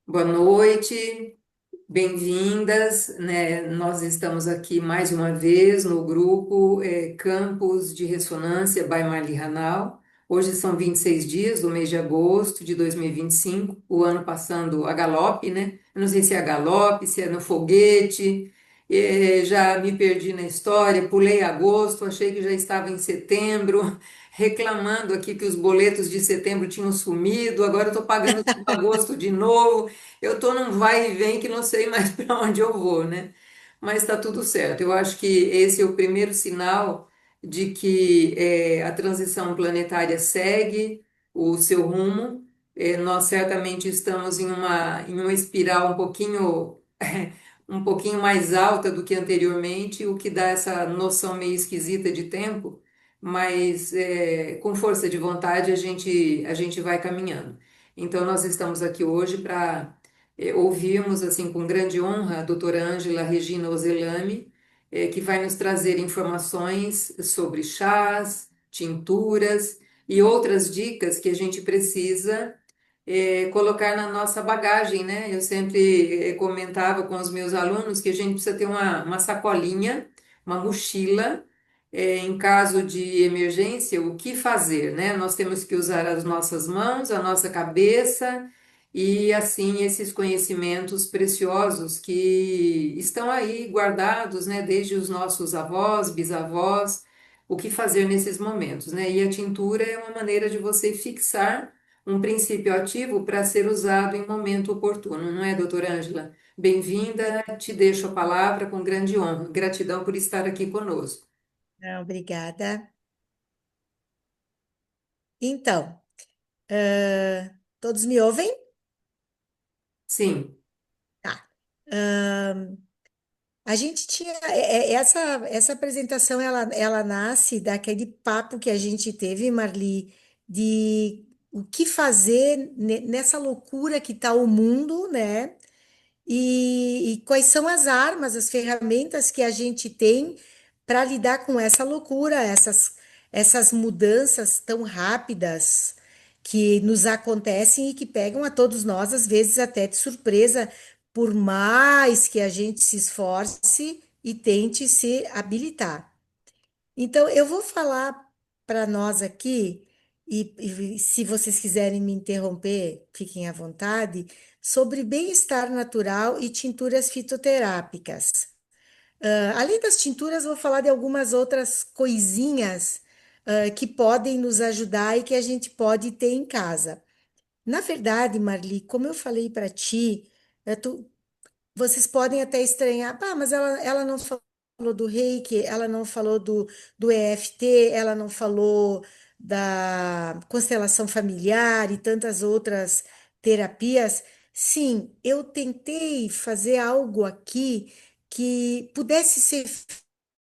Boa noite, bem-vindas, né? Nós estamos aqui mais uma vez no grupo Campos de Ressonância by Marli Hanau. Hoje são 26 dias do mês de agosto de 2025, o ano passando a galope, né? Eu não sei se é a galope, se é no foguete, já me perdi na história, pulei agosto, achei que já estava em setembro, reclamando aqui que os boletos de setembro tinham sumido, agora estou pagando agosto de novo. Eu tô num vai e vem que não sei mais para onde eu vou, né? Mas está tudo certo. Eu acho que esse é o primeiro sinal de que a transição planetária segue o seu rumo. Nós certamente estamos em uma espiral um pouquinho mais alta do que anteriormente, o que dá essa noção meio esquisita de tempo, mas com força de vontade a gente vai caminhando. Então, nós estamos aqui hoje para ouvirmos, assim, com grande honra, a doutora Ângela Regina Ozelami, que vai nos trazer informações sobre chás, tinturas e outras dicas que a gente precisa colocar na nossa bagagem, né? Eu sempre comentava com os meus alunos que a gente precisa ter uma sacolinha, uma mochila, em caso de emergência, o que fazer, né? Nós temos que usar as nossas mãos, a nossa cabeça e, assim, esses conhecimentos preciosos que estão aí guardados, né? Desde os nossos avós, bisavós, o que fazer nesses momentos, né? E a tintura é uma maneira de você fixar um princípio ativo para ser usado em momento oportuno, não é, doutora Ângela? Bem-vinda, te deixo a palavra com grande honra. Gratidão por estar aqui conosco. Não, obrigada. Então, todos me ouvem? Sim, Tá. A gente tinha essa apresentação, ela nasce daquele papo que a gente teve, Marli, de o que fazer nessa loucura que está o mundo, né? E quais são as armas, as ferramentas que a gente tem para lidar com essa loucura, essas mudanças tão rápidas que nos acontecem e que pegam a todos nós, às vezes até de surpresa, por mais que a gente se esforce e tente se habilitar. Então, eu vou falar para nós aqui, e se vocês quiserem me interromper, fiquem à vontade, sobre bem-estar natural e tinturas fitoterápicas. Além das tinturas, vou falar de algumas outras coisinhas, que podem nos ajudar e que a gente pode ter em casa. Na verdade, Marli, como eu falei para ti, vocês podem até estranhar, pá, mas ela não falou do Reiki, ela não falou do EFT, ela não falou da constelação familiar e tantas outras terapias. Sim, eu tentei fazer algo aqui que pudesse ser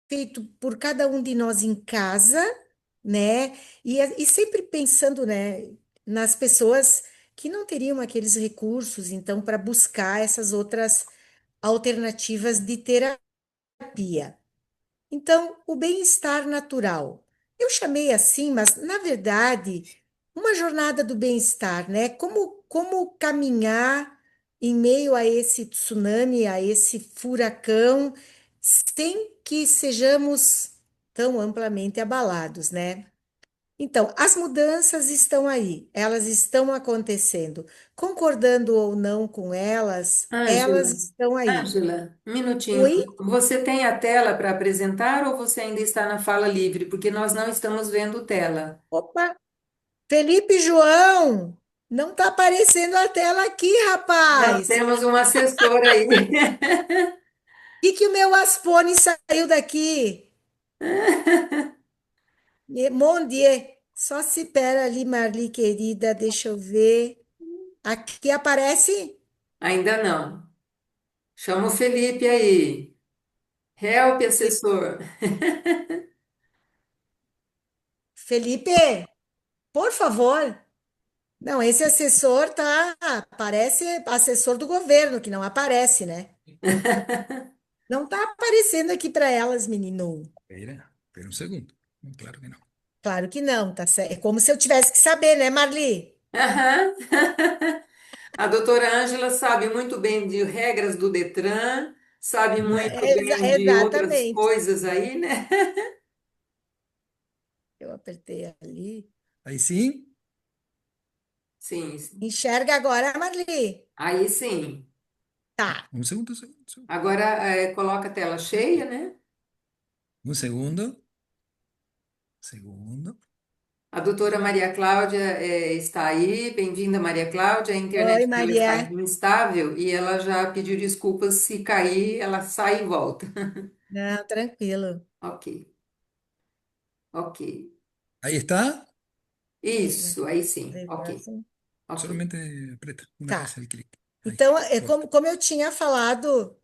feito por cada um de nós em casa, né? E sempre pensando, né, nas pessoas que não teriam aqueles recursos, então, para buscar essas outras alternativas de terapia. Então, o bem-estar natural. Eu chamei assim, mas na verdade, uma jornada do bem-estar, né? Como caminhar em meio a esse tsunami, a esse furacão, sem que sejamos tão amplamente abalados, né? Então, as mudanças estão aí, elas estão acontecendo. Concordando ou não com elas, elas Ângela, estão aí. Ângela, um minutinho. Oi? Você tem a tela para apresentar ou você ainda está na fala livre? Porque nós não estamos vendo tela. Opa! Felipe João, não está aparecendo a tela aqui, Nós rapaz. temos um assessor aí. Que o meu Aspone saiu daqui? Bom dia. Só se espera ali, Marli, querida, deixa eu ver. Aqui aparece? Ainda não. Chama o Felipe aí. Help, Fe- assessor. Felipe, por favor. Não, esse assessor tá, parece assessor do governo, que não aparece, né? Não tá aparecendo aqui para elas, menino. Espera um segundo. Claro que não. Claro que não, tá certo. É como se eu tivesse que saber, né, Marli? Aham. A doutora Ângela sabe muito bem de regras do Detran, sabe muito bem de outras Exatamente. coisas aí, né? Eu apertei ali. Aí sim? Sim, sim. Enxerga agora, Marli. Aí sim. Tá. Um segundo, um segundo, um segundo. Agora coloca a tela cheia, né? Um segundo. Segundo. A doutora Maria Cláudia está aí. Bem-vinda, Maria Cláudia. A Oi, internet dela está Maria. instável e ela já pediu desculpas se cair, ela sai e volta. Não, tranquilo. Ok, ok. Ahí está. Deixa Isso, aí sim. eu ver Ok, assim. ok. Solamente aprieta una vez Tá. el clic. Ahí. Então, é Volta. como eu tinha falado.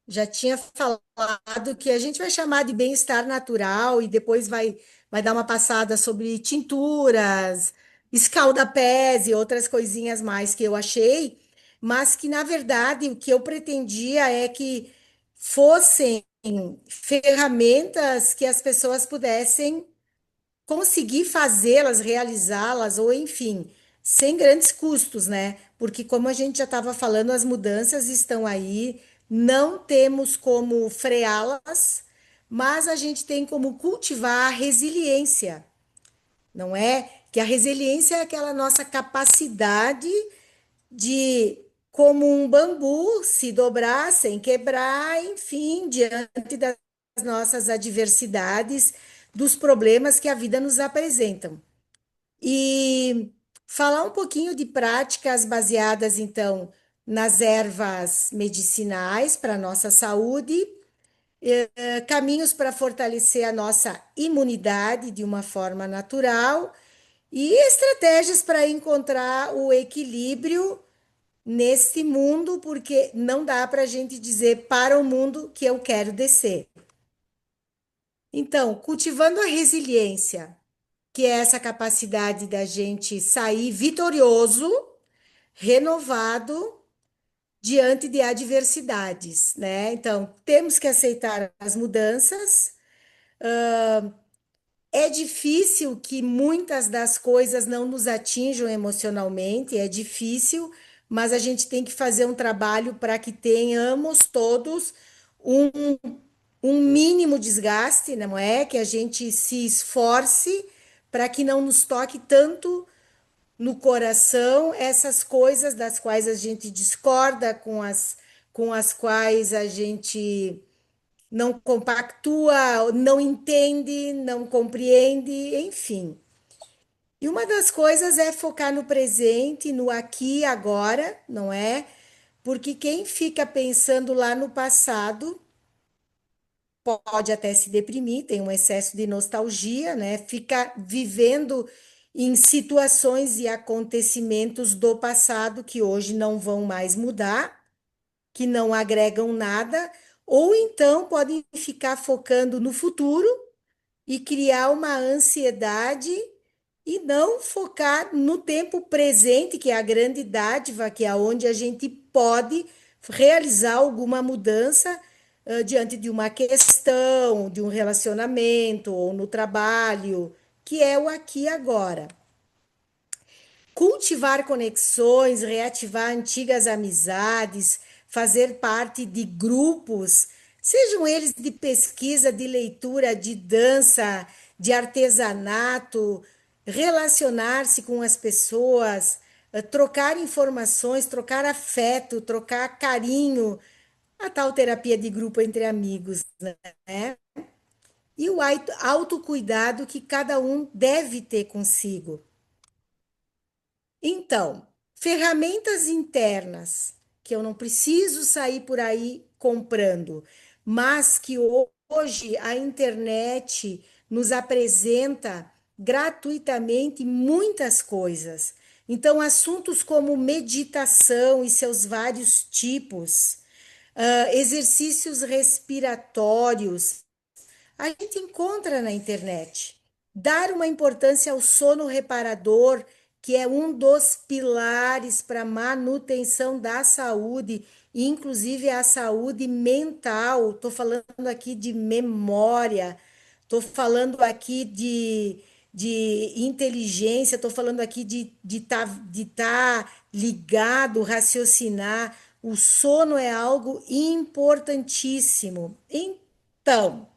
Já tinha falado que a gente vai chamar de bem-estar natural e depois vai dar uma passada sobre tinturas, escaldapés e outras coisinhas mais que eu achei, mas que, na verdade, o que eu pretendia é que fossem ferramentas que as pessoas pudessem conseguir fazê-las, realizá-las, ou enfim, sem grandes custos, né? Porque, como a gente já estava falando, as mudanças estão aí, não temos como freá-las, mas a gente tem como cultivar a resiliência, não é? Que a resiliência é aquela nossa capacidade de, como um bambu, se dobrar sem quebrar, enfim, diante das nossas adversidades, dos problemas que a vida nos apresentam. E falar um pouquinho de práticas baseadas, então, nas ervas medicinais para a nossa saúde, caminhos para fortalecer a nossa imunidade de uma forma natural e estratégias para encontrar o equilíbrio nesse mundo, porque não dá para a gente dizer para o mundo que eu quero descer. Então, cultivando a resiliência, que é essa capacidade da gente sair vitorioso, renovado diante de adversidades, né? Então, temos que aceitar as mudanças. É difícil que muitas das coisas não nos atinjam emocionalmente, é difícil, mas a gente tem que fazer um trabalho para que tenhamos todos um, um mínimo desgaste, não é? Que a gente se esforce para que não nos toque tanto no coração essas coisas das quais a gente discorda, com as quais a gente não compactua, não entende, não compreende, enfim. E uma das coisas é focar no presente, no aqui e agora, não é? Porque quem fica pensando lá no passado pode até se deprimir, tem um excesso de nostalgia, né? Fica vivendo em situações e acontecimentos do passado que hoje não vão mais mudar, que não agregam nada, ou então podem ficar focando no futuro e criar uma ansiedade e não focar no tempo presente, que é a grande dádiva, que é onde a gente pode realizar alguma mudança diante de uma questão, de um relacionamento ou no trabalho, que é o aqui e agora. Cultivar conexões, reativar antigas amizades, fazer parte de grupos, sejam eles de pesquisa, de leitura, de dança, de artesanato, relacionar-se com as pessoas, trocar informações, trocar afeto, trocar carinho, a tal terapia de grupo entre amigos, né? E o autocuidado que cada um deve ter consigo. Então, ferramentas internas que eu não preciso sair por aí comprando, mas que hoje a internet nos apresenta gratuitamente muitas coisas. Então, assuntos como meditação e seus vários tipos, exercícios respiratórios, a gente encontra na internet. Dar uma importância ao sono reparador, que é um dos pilares para a manutenção da saúde, inclusive a saúde mental. Estou falando aqui de memória, estou falando aqui de inteligência, estou falando aqui de tá ligado, raciocinar. O sono é algo importantíssimo. Então,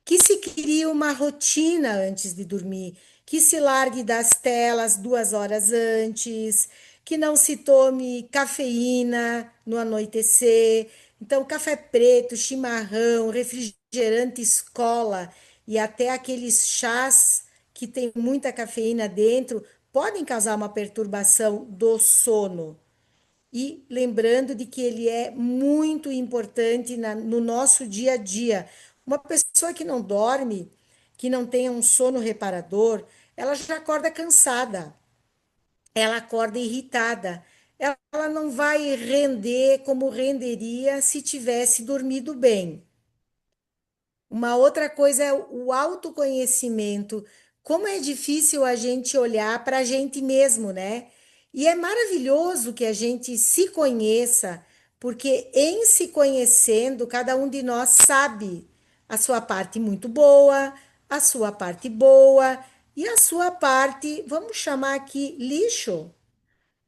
que se crie uma rotina antes de dormir, que se largue das telas 2 horas antes, que não se tome cafeína no anoitecer. Então, café preto, chimarrão, refrigerante escola e até aqueles chás que tem muita cafeína dentro podem causar uma perturbação do sono. E lembrando de que ele é muito importante no nosso dia a dia. Uma pessoa que não dorme, que não tenha um sono reparador, ela já acorda cansada, ela acorda irritada, ela não vai render como renderia se tivesse dormido bem. Uma outra coisa é o autoconhecimento. Como é difícil a gente olhar para a gente mesmo, né? E é maravilhoso que a gente se conheça, porque em se conhecendo, cada um de nós sabe a sua parte muito boa, a sua parte boa e a sua parte, vamos chamar aqui, lixo.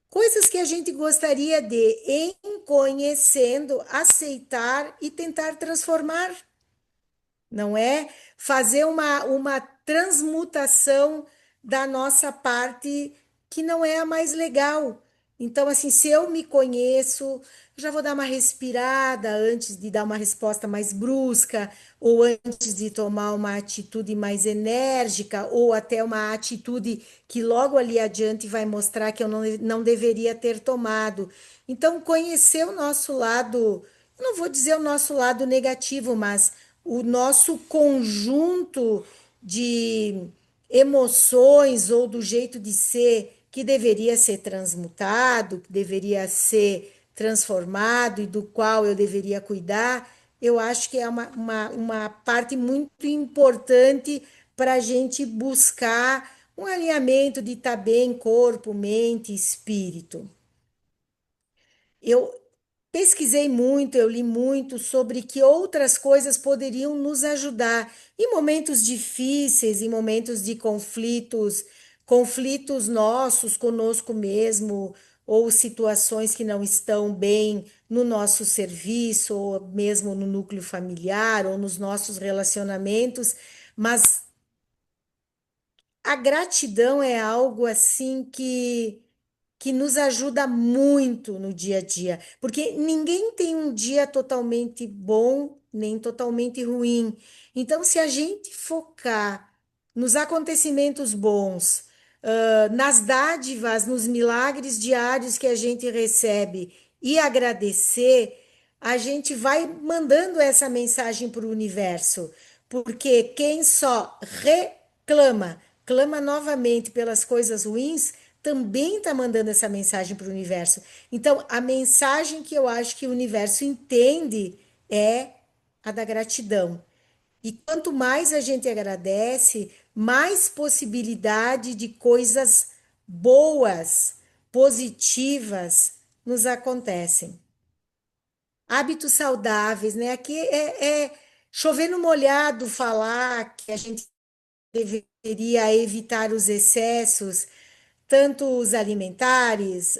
Coisas que a gente gostaria de, em conhecendo, aceitar e tentar transformar, não é? Fazer uma transmutação da nossa parte que não é a mais legal. Então, assim, se eu me conheço, já vou dar uma respirada antes de dar uma resposta mais brusca, ou antes de tomar uma atitude mais enérgica, ou até uma atitude que logo ali adiante vai mostrar que eu não deveria ter tomado. Então, conhecer o nosso lado, não vou dizer o nosso lado negativo, mas o nosso conjunto de emoções ou do jeito de ser que deveria ser transmutado, que deveria ser transformado e do qual eu deveria cuidar, eu acho que é uma parte muito importante para a gente buscar um alinhamento de estar bem corpo, mente, espírito. Eu pesquisei muito, eu li muito sobre que outras coisas poderiam nos ajudar em momentos difíceis, em momentos de conflitos, conflitos nossos conosco mesmo, ou situações que não estão bem no nosso serviço, ou mesmo no núcleo familiar, ou nos nossos relacionamentos, mas a gratidão é algo assim que nos ajuda muito no dia a dia, porque ninguém tem um dia totalmente bom nem totalmente ruim. Então, se a gente focar nos acontecimentos bons, nas dádivas, nos milagres diários que a gente recebe e agradecer, a gente vai mandando essa mensagem para o universo, porque quem só reclama, clama novamente pelas coisas ruins, também está mandando essa mensagem para o universo. Então, a mensagem que eu acho que o universo entende é a da gratidão. E quanto mais a gente agradece, mais possibilidade de coisas boas, positivas nos acontecem. Hábitos saudáveis, né? Aqui é chover no molhado falar que a gente deveria evitar os excessos, tanto os alimentares,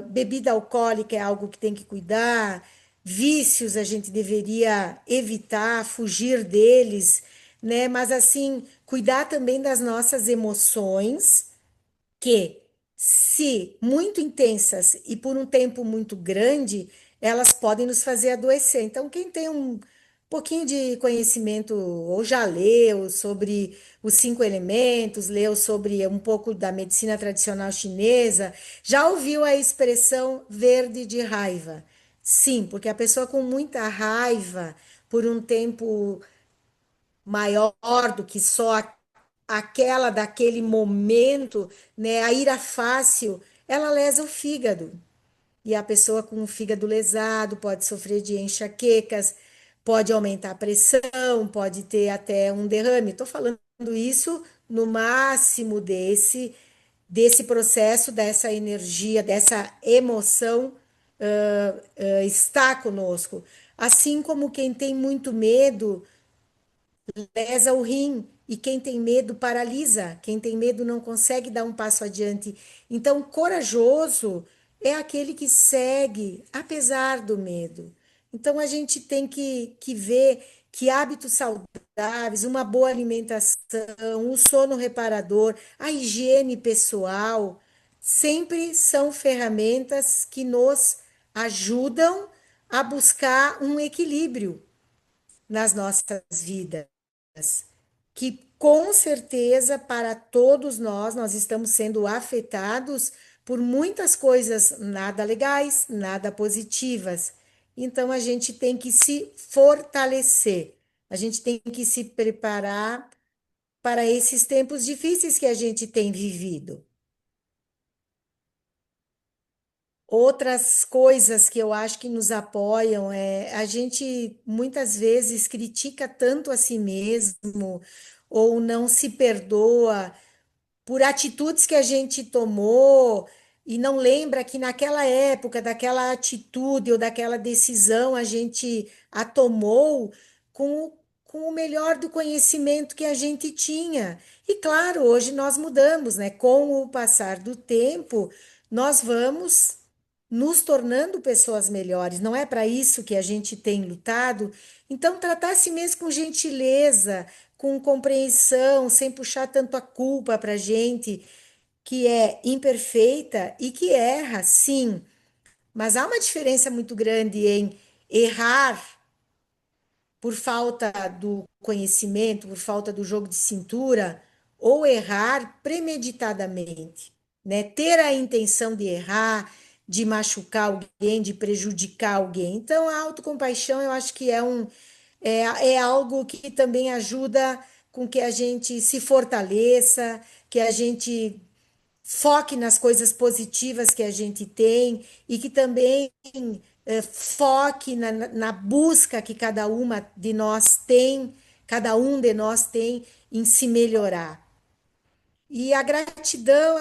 bebida alcoólica é algo que tem que cuidar, vícios a gente deveria evitar, fugir deles, né? Mas assim, cuidar também das nossas emoções, que, se muito intensas e por um tempo muito grande, elas podem nos fazer adoecer. Então, quem tem um pouquinho de conhecimento ou já leu sobre os 5 elementos, leu sobre um pouco da medicina tradicional chinesa, já ouviu a expressão verde de raiva? Sim, porque a pessoa com muita raiva por um tempo maior do que só aquela daquele momento, né? A ira fácil, ela lesa o fígado. E a pessoa com o fígado lesado pode sofrer de enxaquecas, pode aumentar a pressão, pode ter até um derrame. Estou falando isso no máximo desse processo, dessa energia, dessa emoção está conosco. Assim como quem tem muito medo lesa o rim. e quem tem medo paralisa, quem tem medo não consegue dar um passo adiante. Então, corajoso é aquele que segue, apesar do medo. Então, a gente tem que ver que hábitos saudáveis, uma boa alimentação, o sono reparador, a higiene pessoal, sempre são ferramentas que nos ajudam a buscar um equilíbrio nas nossas vidas, que com certeza para todos nós estamos sendo afetados por muitas coisas nada legais, nada positivas. Então a gente tem que se fortalecer, a gente tem que se preparar para esses tempos difíceis que a gente tem vivido. Outras coisas que eu acho que nos apoiam é a gente muitas vezes critica tanto a si mesmo ou não se perdoa por atitudes que a gente tomou e não lembra que naquela época, daquela atitude ou daquela decisão, a gente a tomou com o melhor do conhecimento que a gente tinha. E claro, hoje nós mudamos, né? Com o passar do tempo, nós vamos nos tornando pessoas melhores. Não é para isso que a gente tem lutado? Então, tratar a si mesmo com gentileza, com compreensão, sem puxar tanto a culpa para a gente, que é imperfeita e que erra, sim. Mas há uma diferença muito grande em errar por falta do conhecimento, por falta do jogo de cintura, ou errar premeditadamente, né? Ter a intenção de errar, de machucar alguém, de prejudicar alguém. Então, a autocompaixão, eu acho que é algo que também ajuda com que a gente se fortaleça, que a gente foque nas coisas positivas que a gente tem e que também foque na busca que cada uma de nós tem, cada um de nós tem em se melhorar. E a gratidão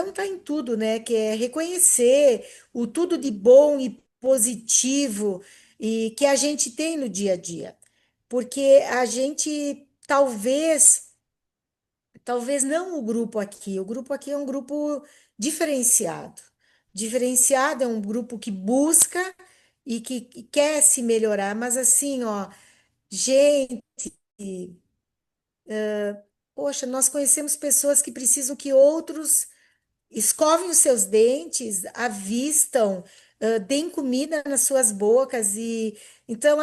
está em tudo, né? Que é reconhecer o tudo de bom e positivo e que a gente tem no dia a dia. Porque a gente talvez não o grupo aqui é um grupo diferenciado. Diferenciado é um grupo que busca e que quer se melhorar, mas assim, ó, gente, poxa, nós conhecemos pessoas que precisam que outros escovem os seus dentes, avistam, deem comida nas suas bocas e então,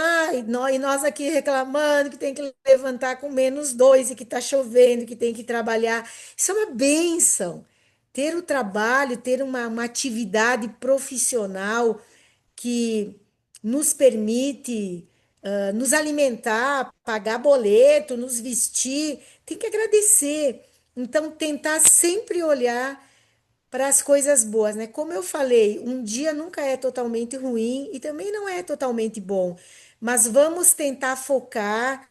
e nós aqui reclamando que tem que levantar com -2 e que está chovendo, que tem que trabalhar. Isso é uma bênção. Ter o trabalho, ter uma atividade profissional que nos permite nos alimentar, pagar boleto, nos vestir, tem que agradecer. Então, tentar sempre olhar para as coisas boas, né? Como eu falei, um dia nunca é totalmente ruim e também não é totalmente bom, mas vamos tentar focar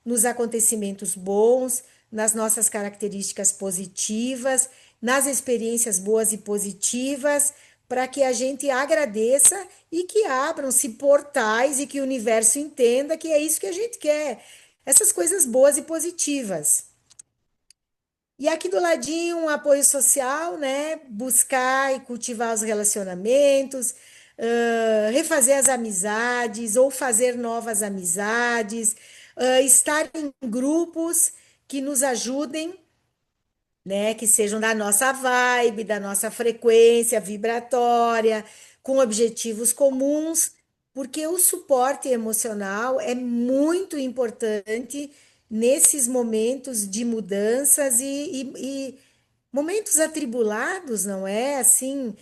nos acontecimentos bons, nas nossas características positivas, nas experiências boas e positivas, para que a gente agradeça e que abram-se portais e que o universo entenda que é isso que a gente quer, essas coisas boas e positivas. E aqui do ladinho, um apoio social, né? Buscar e cultivar os relacionamentos, refazer as amizades ou fazer novas amizades, estar em grupos que nos ajudem, né, que sejam da nossa vibe, da nossa frequência vibratória, com objetivos comuns, porque o suporte emocional é muito importante nesses momentos de mudanças e momentos atribulados, não é? Assim,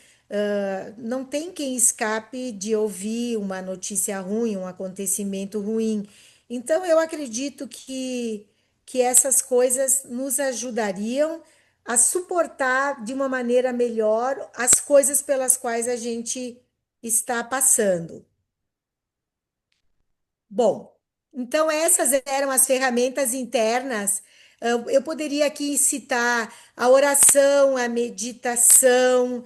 não tem quem escape de ouvir uma notícia ruim, um acontecimento ruim. Então, eu acredito que essas coisas nos ajudariam a suportar de uma maneira melhor as coisas pelas quais a gente está passando. Bom, então essas eram as ferramentas internas. Eu poderia aqui citar a oração, a meditação,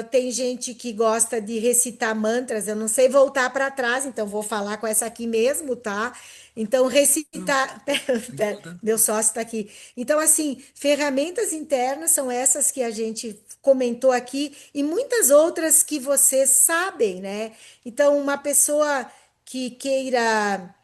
Tem gente que gosta de recitar mantras, eu não sei voltar para trás, então vou falar com essa aqui mesmo, tá? Então, Não, recitar. no Pera, importa. meu sócio está aqui. Então, assim, ferramentas internas são essas que a gente comentou aqui e muitas outras que vocês sabem, né? Então, uma pessoa que queira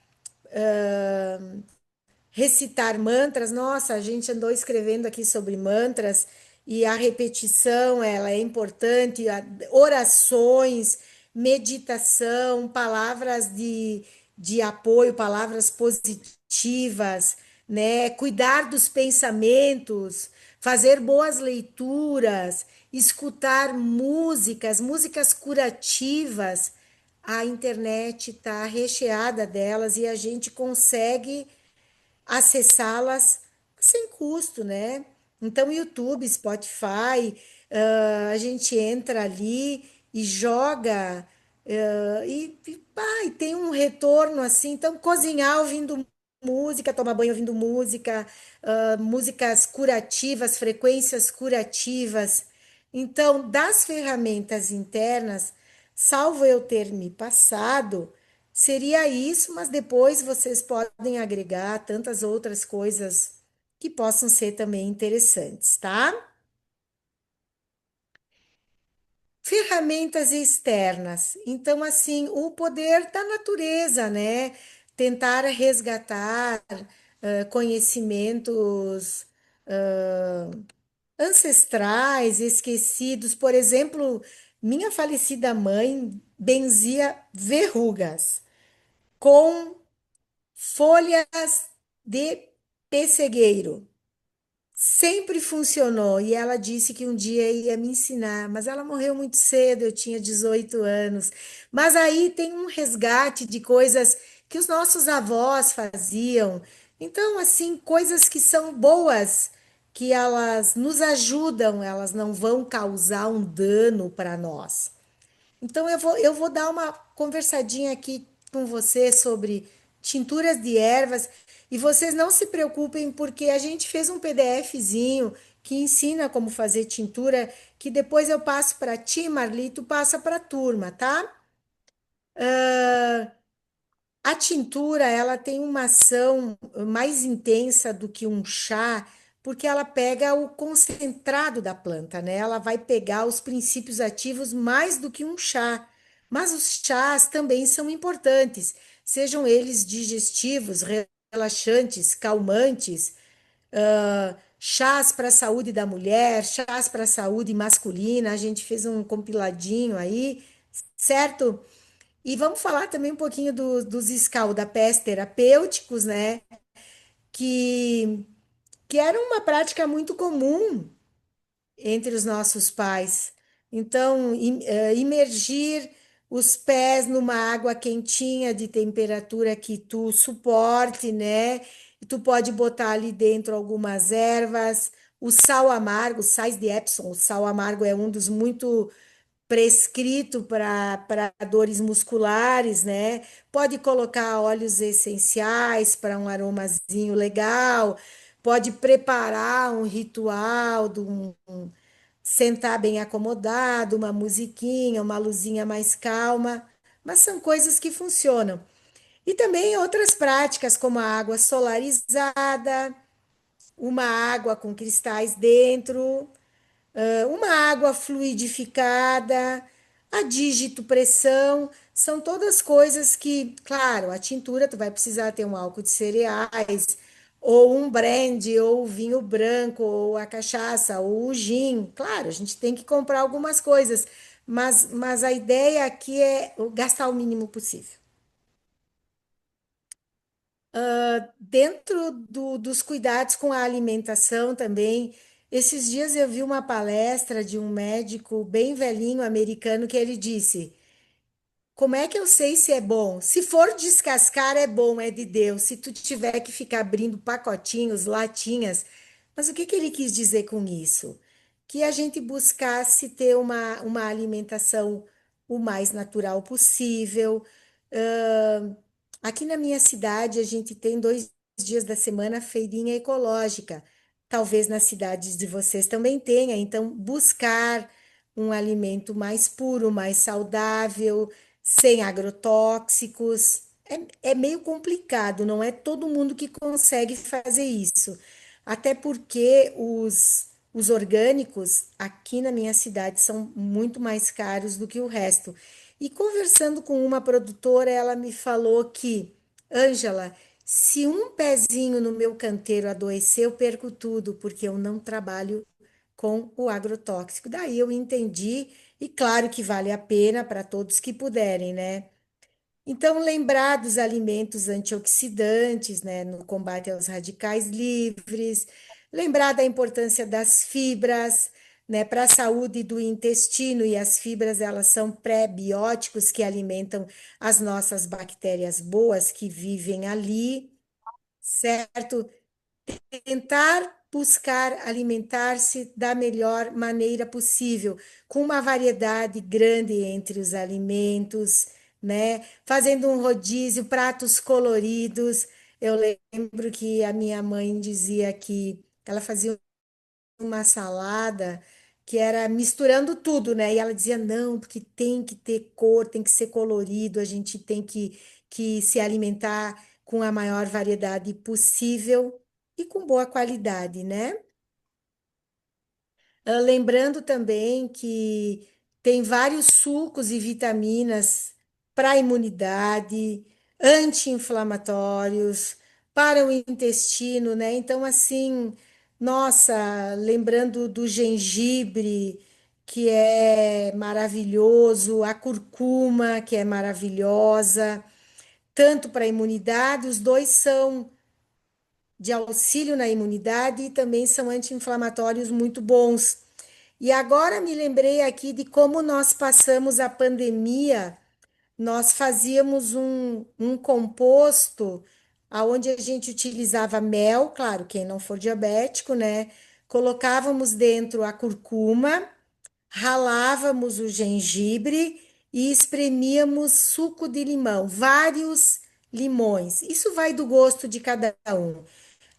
recitar mantras. Nossa, a gente andou escrevendo aqui sobre mantras e a repetição, ela é importante, orações, meditação, palavras de apoio, palavras positivas, né? Cuidar dos pensamentos, fazer boas leituras, escutar músicas, músicas curativas. A internet está recheada delas e a gente consegue acessá-las sem custo, né? Então, YouTube, Spotify, a gente entra ali e joga e tem um retorno assim. Então, cozinhar ouvindo música, tomar banho ouvindo música, músicas curativas, frequências curativas. Então, das ferramentas internas, salvo eu ter me passado, seria isso, mas depois vocês podem agregar tantas outras coisas que possam ser também interessantes, tá? Ferramentas externas. Então, assim, o poder da natureza, né? Tentar resgatar conhecimentos ancestrais, esquecidos. Por exemplo, minha falecida mãe benzia verrugas com folhas de pessegueiro. Sempre funcionou e ela disse que um dia ia me ensinar, mas ela morreu muito cedo, eu tinha 18 anos. Mas aí tem um resgate de coisas que os nossos avós faziam. Então, assim, coisas que são boas, que elas nos ajudam, elas não vão causar um dano para nós. Então eu vou dar uma conversadinha aqui com você sobre tinturas de ervas e vocês não se preocupem porque a gente fez um PDFzinho que ensina como fazer tintura, que depois eu passo para ti, Marli, tu passa para a turma, tá? A tintura, ela tem uma ação mais intensa do que um chá, porque ela pega o concentrado da planta, né? Ela vai pegar os princípios ativos mais do que um chá. Mas os chás também são importantes, sejam eles digestivos, relaxantes, calmantes, chás para a saúde da mulher, chás para a saúde masculina. A gente fez um compiladinho aí, certo? E vamos falar também um pouquinho dos escaldapés terapêuticos, né? Que, que era uma prática muito comum entre os nossos pais. Então, imergir os pés numa água quentinha de temperatura que tu suporte, né? E tu pode botar ali dentro algumas ervas, o sal amargo, sais de Epsom, o sal amargo é um dos muito prescrito para dores musculares, né? Pode colocar óleos essenciais para um aromazinho legal, pode preparar um ritual de sentar bem acomodado, uma musiquinha, uma luzinha mais calma, mas são coisas que funcionam. E também outras práticas, como a água solarizada, uma água com cristais dentro, uma água fluidificada, a dígito pressão, são todas coisas que, claro, a tintura tu vai precisar ter um álcool de cereais, ou um brandy, ou o vinho branco, ou a cachaça, ou o gin. Claro, a gente tem que comprar algumas coisas, mas a ideia aqui é gastar o mínimo possível. Dentro dos cuidados com a alimentação também, esses dias eu vi uma palestra de um médico bem velhinho americano que ele disse: como é que eu sei se é bom? Se for descascar, é bom, é de Deus. Se tu tiver que ficar abrindo pacotinhos, latinhas. Mas o que que ele quis dizer com isso? Que a gente buscasse ter uma alimentação o mais natural possível. Ahn, Aqui na minha cidade, a gente tem 2 dias da semana feirinha ecológica. Talvez nas cidades de vocês também tenha. Então, buscar um alimento mais puro, mais saudável, sem agrotóxicos. É meio complicado, não é todo mundo que consegue fazer isso. Até porque os orgânicos aqui na minha cidade são muito mais caros do que o resto. E conversando com uma produtora, ela me falou que, Ângela, se um pezinho no meu canteiro adoecer, eu perco tudo, porque eu não trabalho com o agrotóxico. Daí eu entendi, e claro que vale a pena para todos que puderem, né? Então, lembrar dos alimentos antioxidantes, né, no combate aos radicais livres, lembrar da importância das fibras, né, para a saúde do intestino, e as fibras, elas são pré-bióticos que alimentam as nossas bactérias boas que vivem ali, certo? Tentar buscar alimentar-se da melhor maneira possível, com uma variedade grande entre os alimentos, né? Fazendo um rodízio, pratos coloridos. Eu lembro que a minha mãe dizia que ela fazia uma salada que era misturando tudo, né? E ela dizia, não, porque tem que ter cor, tem que ser colorido, a gente tem que se alimentar com a maior variedade possível e com boa qualidade, né? Lembrando também que tem vários sucos e vitaminas para a imunidade, anti-inflamatórios, para o intestino, né? Então, assim, nossa, lembrando do gengibre, que é maravilhoso, a curcuma, que é maravilhosa, tanto para a imunidade, os dois são de auxílio na imunidade e também são anti-inflamatórios muito bons. E agora me lembrei aqui de como nós passamos a pandemia. Nós fazíamos um composto aonde a gente utilizava mel, claro, quem não for diabético, né? Colocávamos dentro a curcuma, ralávamos o gengibre e espremíamos suco de limão, vários limões. Isso vai do gosto de cada um.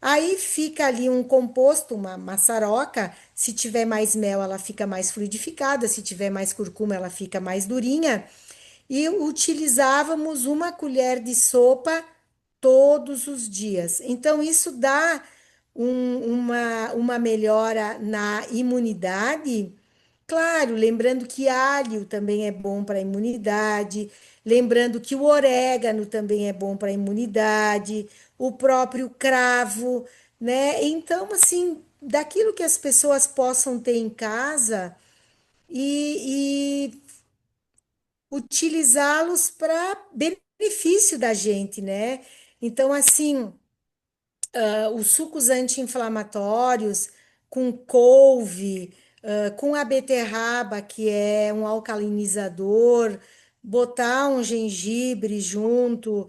Aí fica ali um composto, uma maçaroca. Se tiver mais mel, ela fica mais fluidificada. Se tiver mais curcuma, ela fica mais durinha. E utilizávamos uma colher de sopa todos os dias. Então, isso dá uma melhora na imunidade. Claro, lembrando que alho também é bom para a imunidade, lembrando que o orégano também é bom para a imunidade, o próprio cravo, né? Então, assim, daquilo que as pessoas possam ter em casa e utilizá-los para benefício da gente, né? Então, assim, os sucos anti-inflamatórios com couve, com a beterraba, que é um alcalinizador, botar um gengibre junto,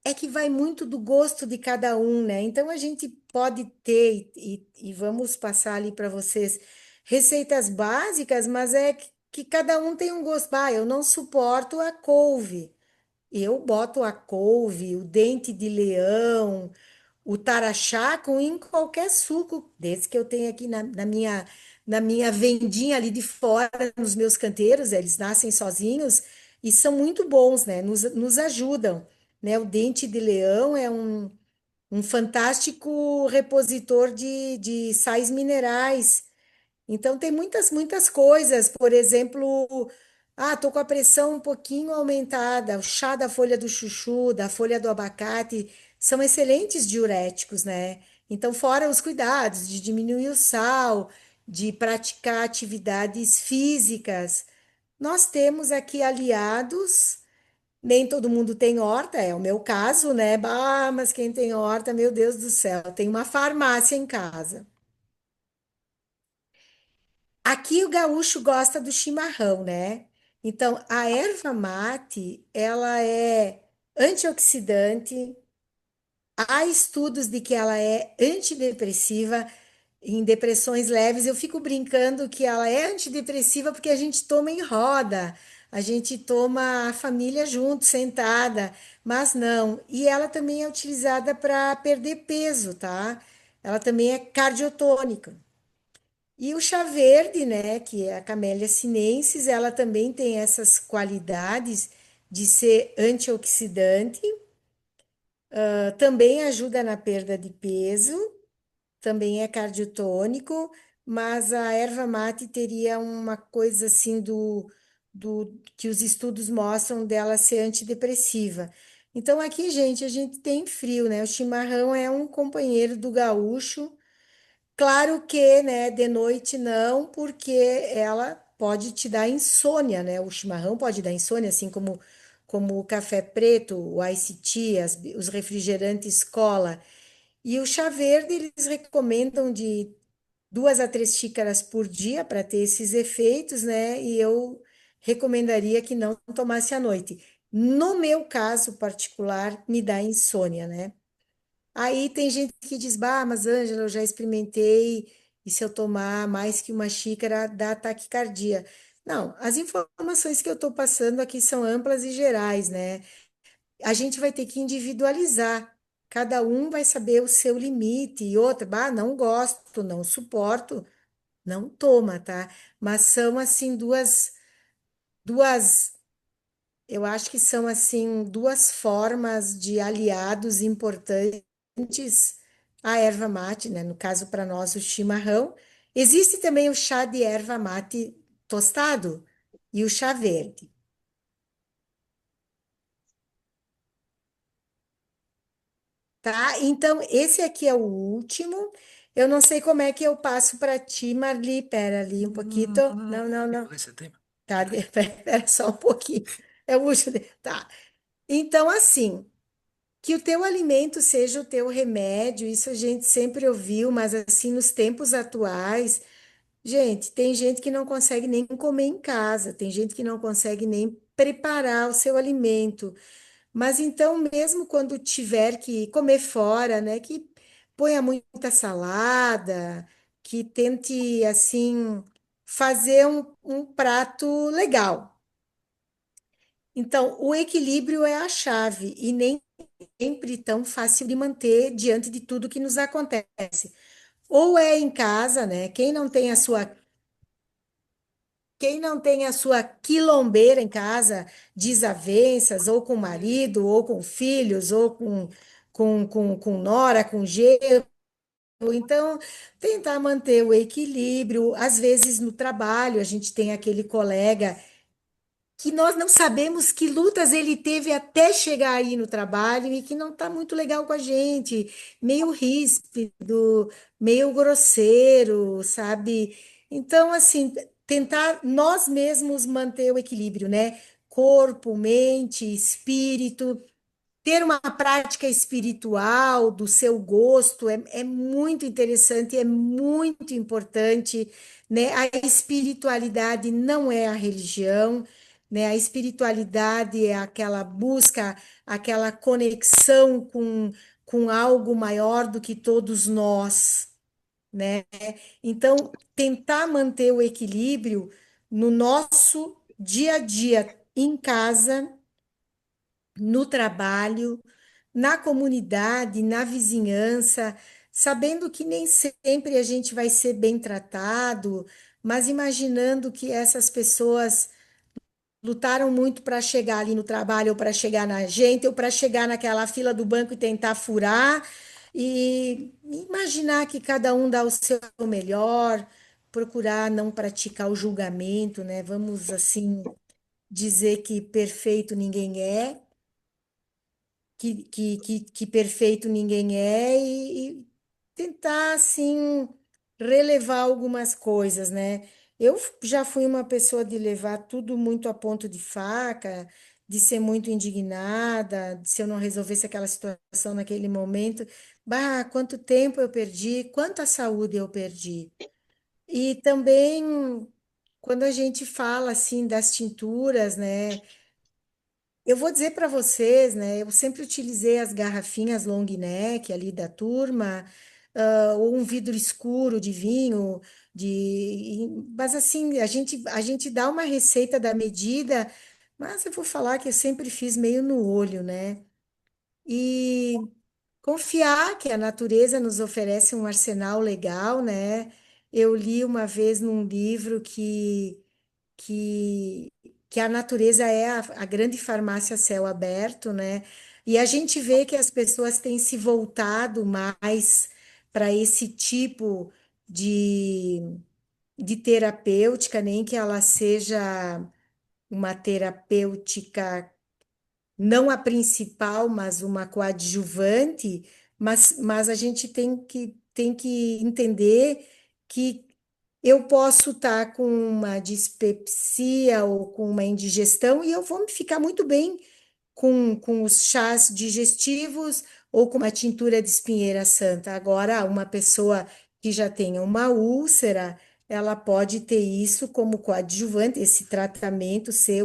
é que vai muito do gosto de cada um, né? Então a gente pode ter, e vamos passar ali para vocês receitas básicas, mas é que cada um tem um gosto. Ah, eu não suporto a couve. Eu boto a couve, o dente de leão, o taraxá com em qualquer suco, desde que eu tenho aqui na minha vendinha ali de fora, nos meus canteiros, eles nascem sozinhos e são muito bons, né? Nos ajudam, né? O dente de leão é um fantástico repositor de sais minerais. Então tem muitas coisas, por exemplo, tô com a pressão um pouquinho aumentada, o chá da folha do chuchu, da folha do abacate, são excelentes diuréticos, né? Então, fora os cuidados de diminuir o sal, de praticar atividades físicas, nós temos aqui aliados, nem todo mundo tem horta, é o meu caso, né? Bah, mas quem tem horta, meu Deus do céu, tem uma farmácia em casa. Aqui o gaúcho gosta do chimarrão, né? Então, a erva mate, ela é antioxidante. Há estudos de que ela é antidepressiva em depressões leves. Eu fico brincando que ela é antidepressiva porque a gente toma em roda, a gente toma a família junto, sentada, mas não. E ela também é utilizada para perder peso, tá? Ela também é cardiotônica. E o chá verde, né, que é a Camellia sinensis, ela também tem essas qualidades de ser antioxidante, também ajuda na perda de peso, também é cardiotônico, mas a erva mate teria uma coisa assim do que os estudos mostram dela ser antidepressiva. Então aqui, gente, a gente tem frio, né? O chimarrão é um companheiro do gaúcho. Claro que, né, de noite não, porque ela pode te dar insônia, né? O chimarrão pode dar insônia, assim como o café preto, o ice tea, os refrigerantes cola. E o chá verde, eles recomendam de 2 a 3 xícaras por dia para ter esses efeitos, né? E eu recomendaria que não tomasse à noite. No meu caso particular, me dá insônia, né? Aí tem gente que diz, bah, mas Ângela, eu já experimentei, e se eu tomar mais que uma xícara, dá taquicardia. Não, as informações que eu estou passando aqui são amplas e gerais, né? A gente vai ter que individualizar. Cada um vai saber o seu limite. E outra, bah, não gosto, não suporto, não toma, tá? Mas são assim duas, eu acho que são assim duas formas de aliados importantes à erva mate, né? No caso para nós o chimarrão. Existe também o chá de erva mate tostado e o chá verde. Tá? Então, esse aqui é o último. Eu não sei como é que eu passo para ti, Marli. Pera ali um pouquinho. Não, não, não. Con ese tema. Tá, Espera ahí. pera só um pouquinho. É o último. Tá. Então, assim, que o teu alimento seja o teu remédio, isso a gente sempre ouviu, mas assim, nos tempos atuais, gente, tem gente que não consegue nem comer em casa, tem gente que não consegue nem preparar o seu alimento. Mas então, mesmo quando tiver que comer fora, né, que ponha muita salada, que tente, assim, fazer um prato legal. Então, o equilíbrio é a chave e nem sempre tão fácil de manter diante de tudo que nos acontece. Ou é em casa, né? Quem não tem a sua quilombeira em casa, desavenças, ou com o marido, ou com filhos, ou com nora, com genro. Então, tentar manter o equilíbrio. Às vezes, no trabalho, a gente tem aquele colega que nós não sabemos que lutas ele teve até chegar aí no trabalho e que não está muito legal com a gente, meio ríspido, meio grosseiro, sabe? Então, assim, tentar nós mesmos manter o equilíbrio, né? Corpo, mente, espírito, ter uma prática espiritual do seu gosto é muito interessante, é muito importante, né? A espiritualidade não é a religião, né? A espiritualidade é aquela busca, aquela conexão com algo maior do que todos nós, né? Então, tentar manter o equilíbrio no nosso dia a dia em casa, no trabalho, na comunidade, na vizinhança, sabendo que nem sempre a gente vai ser bem tratado, mas imaginando que essas pessoas lutaram muito para chegar ali no trabalho, ou para chegar na gente, ou para chegar naquela fila do banco e tentar furar, e imaginar que cada um dá o seu melhor, procurar não praticar o julgamento, né? Vamos assim dizer que perfeito ninguém é, que perfeito ninguém é e tentar, assim, relevar algumas coisas, né? Eu já fui uma pessoa de levar tudo muito a ponto de faca, de ser muito indignada, de se eu não resolvesse aquela situação naquele momento, bah, quanto tempo eu perdi, quanta saúde eu perdi. E também, quando a gente fala, assim, das tinturas, né? Eu vou dizer para vocês, né? Eu sempre utilizei as garrafinhas long neck ali da turma, ou um vidro escuro de vinho, mas assim, a gente dá uma receita da medida, mas eu vou falar que eu sempre fiz meio no olho, né? E confiar que a natureza nos oferece um arsenal legal, né? eu li uma vez num livro que, que a natureza é a grande farmácia a céu aberto, né? E a gente vê que as pessoas têm se voltado mais para esse tipo de, de terapêutica, nem que ela seja uma terapêutica não a principal, mas uma coadjuvante, mas a gente tem que entender que eu posso estar com uma dispepsia ou com uma indigestão e eu vou me ficar muito bem com os chás digestivos ou com uma tintura de espinheira santa. Agora, uma pessoa que já tenha uma úlcera, ela pode ter isso como coadjuvante, esse tratamento ser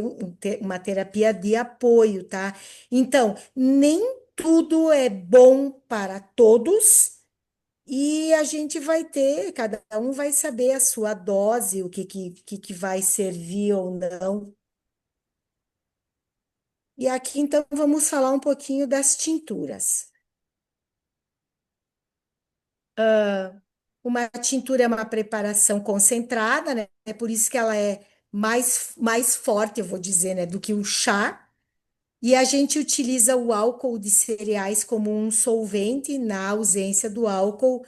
uma terapia de apoio, tá? Então, nem tudo é bom para todos. E a gente vai ter, cada um vai saber a sua dose, que vai servir ou não. E aqui, então, vamos falar um pouquinho das tinturas. Uma tintura é uma preparação concentrada, né? É por isso que ela é mais forte, eu vou dizer, né, do que o chá. E a gente utiliza o álcool de cereais como um solvente. Na ausência do álcool,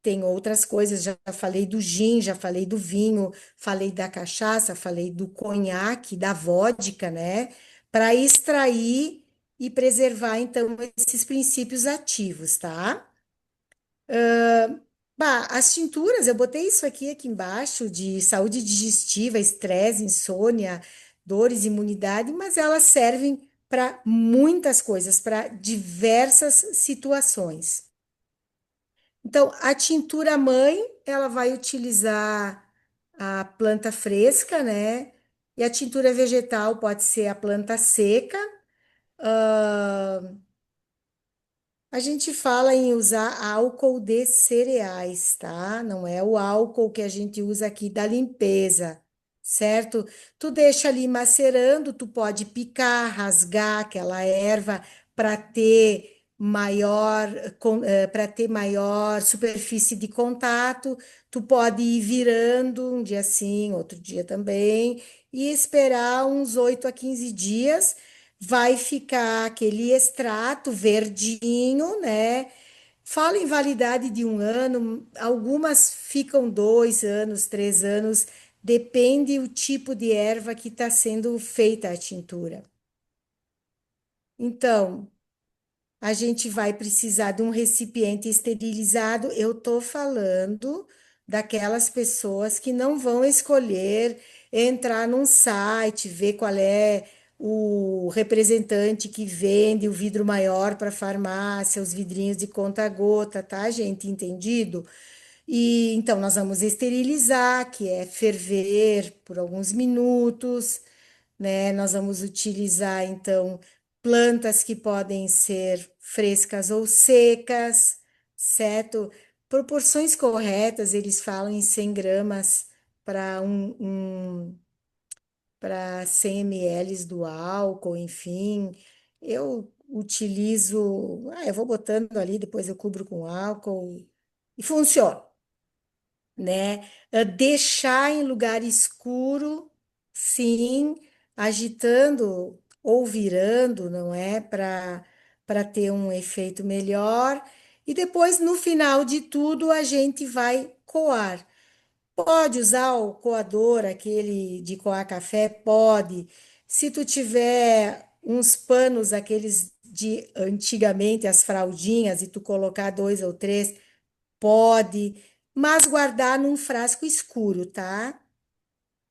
tem outras coisas. Já falei do gin, já falei do vinho, falei da cachaça, falei do conhaque, da vodka, né? Para extrair e preservar, então, esses princípios ativos, tá? Bah, as tinturas, eu botei isso aqui embaixo, de saúde digestiva, estresse, insônia, dores, imunidade, mas elas servem para muitas coisas, para diversas situações. Então, a tintura mãe, ela vai utilizar a planta fresca, né? E a tintura vegetal pode ser a planta seca. A gente fala em usar álcool de cereais, tá? Não é o álcool que a gente usa aqui da limpeza, certo? Tu deixa ali macerando, tu pode picar, rasgar aquela erva para ter para ter maior superfície de contato. Tu pode ir virando um dia sim, outro dia também, e esperar uns 8 a 15 dias vai ficar aquele extrato verdinho, né? Fala em validade de um ano, algumas ficam 2 anos, 3 anos, depende o tipo de erva que está sendo feita a tintura. Então, a gente vai precisar de um recipiente esterilizado. Eu estou falando daquelas pessoas que não vão escolher entrar num site, ver qual é o representante que vende o vidro maior para farmácia, os vidrinhos de conta-gota, tá, gente? Entendido? E então nós vamos esterilizar, que é ferver por alguns minutos, né? Nós vamos utilizar então plantas que podem ser frescas ou secas, certo? Proporções corretas, eles falam em 100 gramas para para 100 ml do álcool, enfim. Eu utilizo, eu vou botando ali, depois eu cubro com álcool e funciona, né? Deixar em lugar escuro, sim, agitando ou virando, não é? Para ter um efeito melhor. E depois, no final de tudo, a gente vai coar. Pode usar o coador, aquele de coar café? Pode. Se tu tiver uns panos, aqueles de antigamente, as fraldinhas, e tu colocar dois ou três, pode, mas guardar num frasco escuro, tá?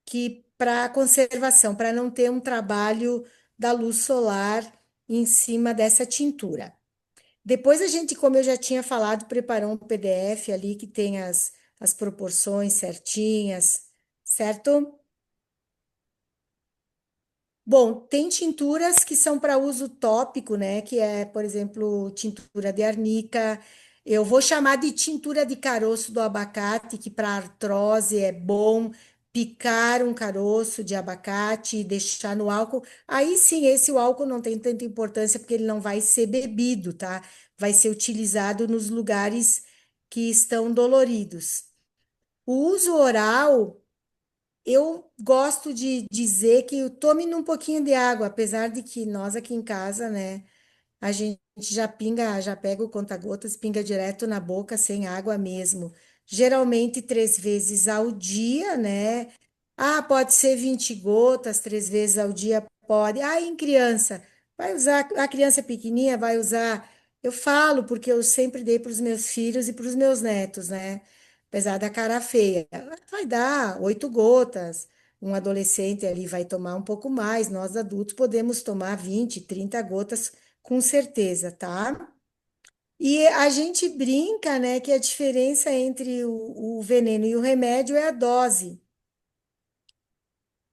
Que para conservação, para não ter um trabalho da luz solar em cima dessa tintura. Depois a gente, como eu já tinha falado, preparou um PDF ali que tem as proporções certinhas, certo? Bom, tem tinturas que são para uso tópico, né? Que é, por exemplo, tintura de arnica. Eu vou chamar de tintura de caroço do abacate, que para artrose é bom picar um caroço de abacate e deixar no álcool. Aí sim, esse o álcool não tem tanta importância porque ele não vai ser bebido, tá? Vai ser utilizado nos lugares que estão doloridos. O uso oral, eu gosto de dizer que tome um pouquinho de água, apesar de que nós aqui em casa, né, a gente já pinga, já pega o conta-gotas, pinga direto na boca, sem água mesmo. Geralmente 3 vezes ao dia, né? Ah, pode ser 20 gotas, 3 vezes ao dia, pode. Ah, em criança, vai usar, a criança pequenininha vai usar. Eu falo porque eu sempre dei para os meus filhos e para os meus netos, né? Apesar da cara feia, vai dar 8 gotas. Um adolescente ali vai tomar um pouco mais, nós adultos podemos tomar 20, 30 gotas com certeza, tá? E a gente brinca, né, que a diferença entre o veneno e o remédio é a dose.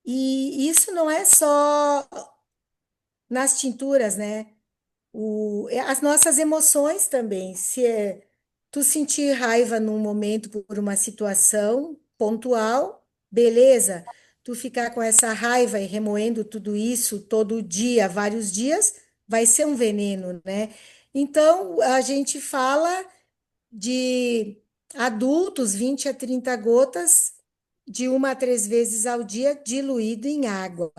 E isso não é só nas tinturas, né? As nossas emoções também. Tu sentir raiva num momento por uma situação pontual, beleza. Tu ficar com essa raiva e remoendo tudo isso todo dia, vários dias, vai ser um veneno, né? Então, a gente fala de adultos, 20 a 30 gotas, de 1 a 3 vezes ao dia, diluído em água.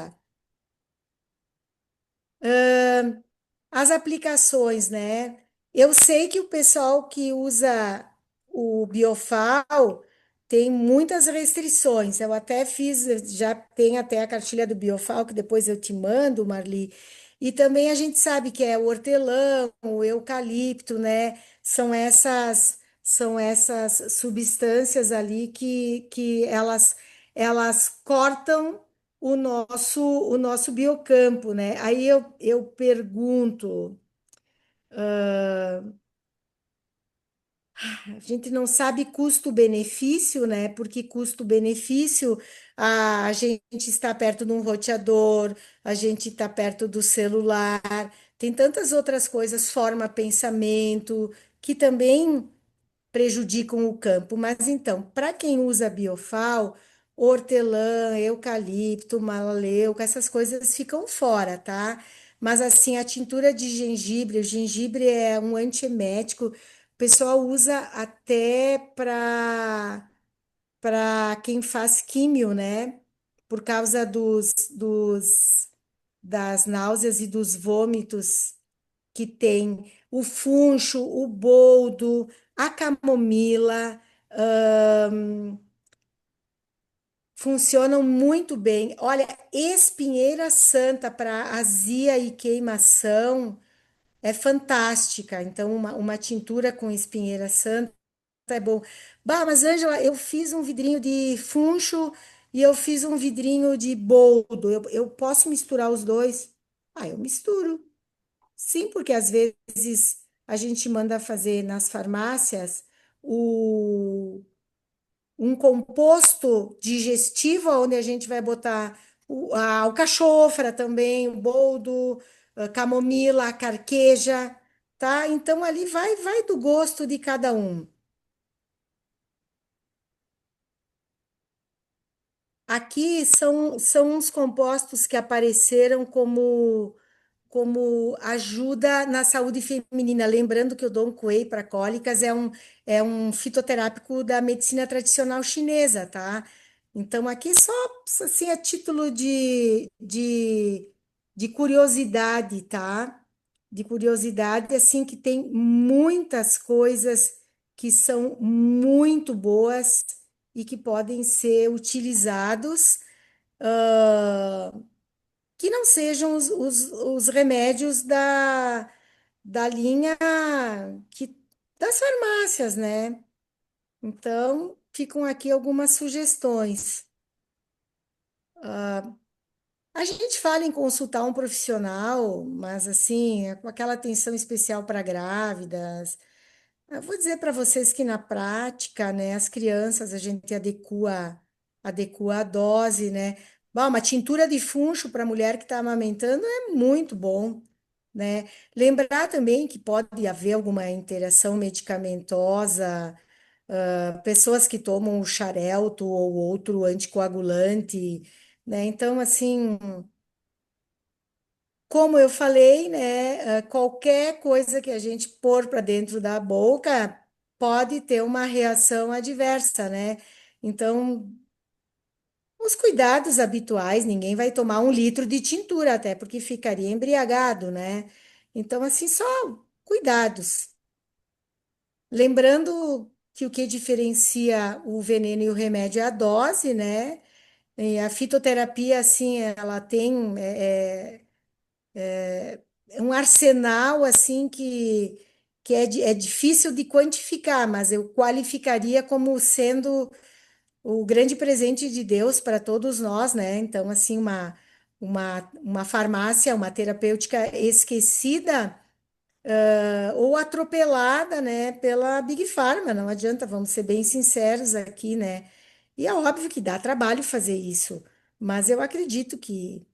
As aplicações, né? Eu sei que o pessoal que usa o Biofal tem muitas restrições. Eu até fiz, já tem até a cartilha do Biofal, que depois eu te mando, Marli. E também a gente sabe que é o hortelã, o eucalipto, né? São essas substâncias ali que elas cortam o nosso biocampo, né? Aí eu pergunto, a gente não sabe custo-benefício, né? Porque custo-benefício, a gente está perto de um roteador, a gente está perto do celular, tem tantas outras coisas, forma pensamento, que também prejudicam o campo. Mas então, para quem usa biofal, hortelã, eucalipto, malaleuca, essas coisas ficam fora, tá? Mas assim, a tintura de gengibre, o gengibre é um antiemético, o pessoal usa até para quem faz químio, né? Por causa das náuseas e dos vômitos que tem o funcho, o boldo, a camomila, funcionam muito bem. Olha, espinheira santa para azia e queimação é fantástica. Então, uma tintura com espinheira santa é bom. Bah, mas Ângela, eu fiz um vidrinho de funcho e eu fiz um vidrinho de boldo. Eu posso misturar os dois? Ah, eu misturo. Sim, porque às vezes a gente manda fazer nas farmácias o, um composto digestivo, onde a gente vai botar o alcachofra também, o boldo, a camomila, a carqueja, tá? Então ali vai do gosto de cada um. Aqui são uns compostos que apareceram como ajuda na saúde feminina. Lembrando que o Dong Quai para cólicas é um fitoterápico da medicina tradicional chinesa, tá? Então, aqui só assim, a título de curiosidade, tá? De curiosidade, assim, que tem muitas coisas que são muito boas e que podem ser utilizados. ah, que não sejam os remédios da linha que, das farmácias, né? Então, ficam aqui algumas sugestões. A gente fala em consultar um profissional, mas assim, é com aquela atenção especial para grávidas. Eu vou dizer para vocês que na prática, né, as crianças a gente adequa a dose, né? Bom, uma tintura de funcho para mulher que está amamentando é muito bom, né? Lembrar também que pode haver alguma interação medicamentosa, pessoas que tomam o xarelto ou outro anticoagulante, né? Então, assim, como eu falei, né, qualquer coisa que a gente pôr para dentro da boca pode ter uma reação adversa, né? Então, os cuidados habituais, ninguém vai tomar 1 litro de tintura, até porque ficaria embriagado, né? Então, assim, só cuidados. Lembrando que o que diferencia o veneno e o remédio é a dose, né? E a fitoterapia, assim, ela tem um arsenal, assim, que é difícil de quantificar, mas eu qualificaria como sendo o grande presente de Deus para todos nós, né? Então, assim, uma farmácia, uma terapêutica esquecida, ou atropelada, né, pela Big Pharma, não adianta, vamos ser bem sinceros aqui, né? E é óbvio que dá trabalho fazer isso, mas eu acredito que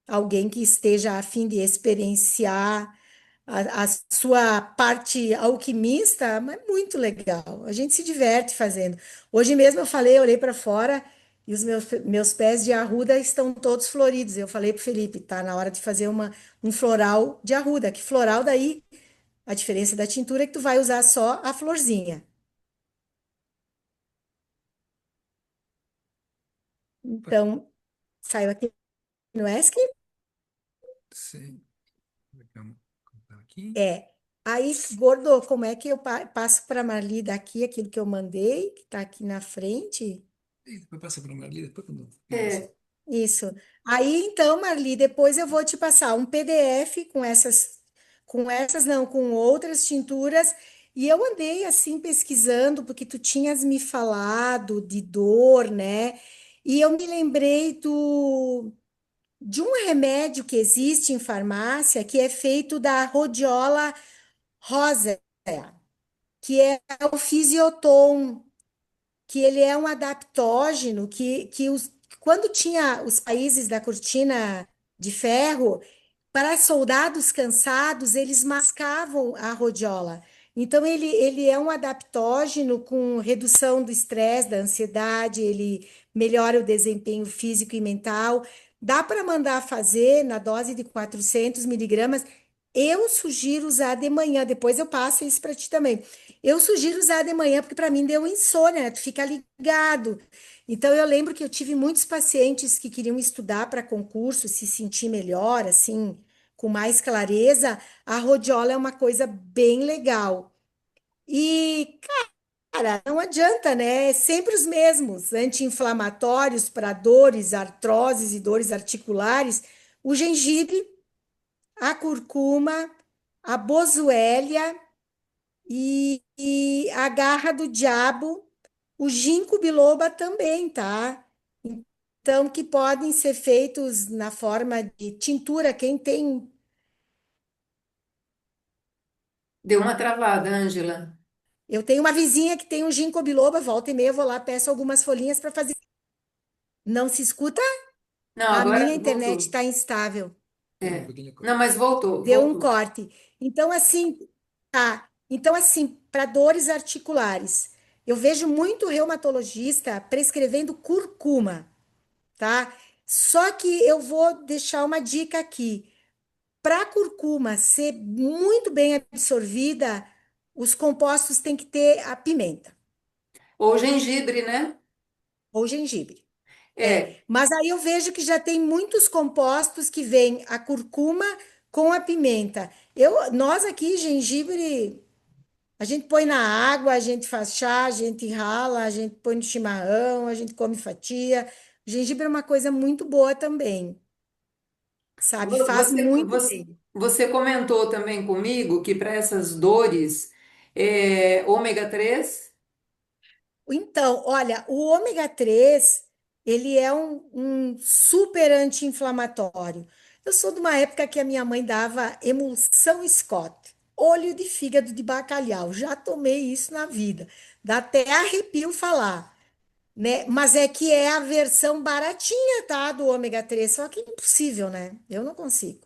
alguém que esteja a fim de experienciar a sua parte alquimista, é muito legal. A gente se diverte fazendo. Hoje mesmo eu falei, eu olhei para fora e os meus pés de arruda estão todos floridos. Eu falei para o Felipe, tá na hora de fazer um floral de arruda. Que floral daí? A diferença da tintura é que tu vai usar só a florzinha. Então, saiu aqui no ESC? Sí. Vamos cortar aqui. É. Aí, gordo, como é que eu passo para Marli daqui aquilo que eu mandei, que está aqui na frente? E depois passa para o Marli, depois quando finalizar. É, Isso. Aí, então, Marli, depois eu vou te passar um PDF não, com outras tinturas. E eu andei assim pesquisando, porque tu tinhas me falado de dor, né? E eu me lembrei de um remédio que existe em farmácia, que é feito da rhodiola rosea, que é o Fisioton, que ele é um adaptógeno quando tinha os países da cortina de ferro, para soldados cansados, eles mascavam a rhodiola. Então, ele é um adaptógeno com redução do estresse, da ansiedade, ele melhora o desempenho físico e mental. Dá para mandar fazer na dose de 400 miligramas. Eu sugiro usar de manhã, depois eu passo isso para ti também. Eu sugiro usar de manhã, porque para mim deu insônia, né? Tu fica ligado. Então, eu lembro que eu tive muitos pacientes que queriam estudar para concurso, se sentir melhor, assim, com mais clareza. A rhodiola é uma coisa bem legal. E, cara, não adianta, né? É sempre os mesmos anti-inflamatórios para dores, artroses e dores articulares: o gengibre, a curcuma, a boswellia e a garra do diabo, o ginkgo biloba também, tá? Então, que podem ser feitos na forma de tintura. Quem tem. deu uma travada, Ângela. Eu tenho uma vizinha que tem um ginkgo biloba, volta e meia eu vou lá, peço algumas folhinhas para fazer. Não se escuta? Não, A agora minha internet voltou. está instável. Deu um É. pequeno corte. Não, mas voltou, Deu um voltou. corte. Então, assim, tá. Então, assim, para dores articulares, eu vejo muito reumatologista prescrevendo curcuma, tá? Só que eu vou deixar uma dica aqui. Para a curcuma ser muito bem absorvida, os compostos têm que ter a pimenta Ou gengibre, né? ou gengibre. É, É. mas aí eu vejo que já tem muitos compostos que vêm a curcuma com a pimenta. Nós aqui, gengibre, a gente põe na água, a gente faz chá, a gente rala, a gente põe no chimarrão, a gente come fatia. O gengibre é uma coisa muito boa também, sabe? Faz muito bem. Você comentou também comigo que para essas dores, ômega 3. Então, olha, o ômega 3 ele é um super anti-inflamatório. Eu sou de uma época que a minha mãe dava emulsão Scott, óleo de fígado de bacalhau. Já tomei isso na vida. Dá até arrepio falar, né? Mas é que é a versão baratinha, tá, do ômega 3, só que é impossível, né? Eu não consigo.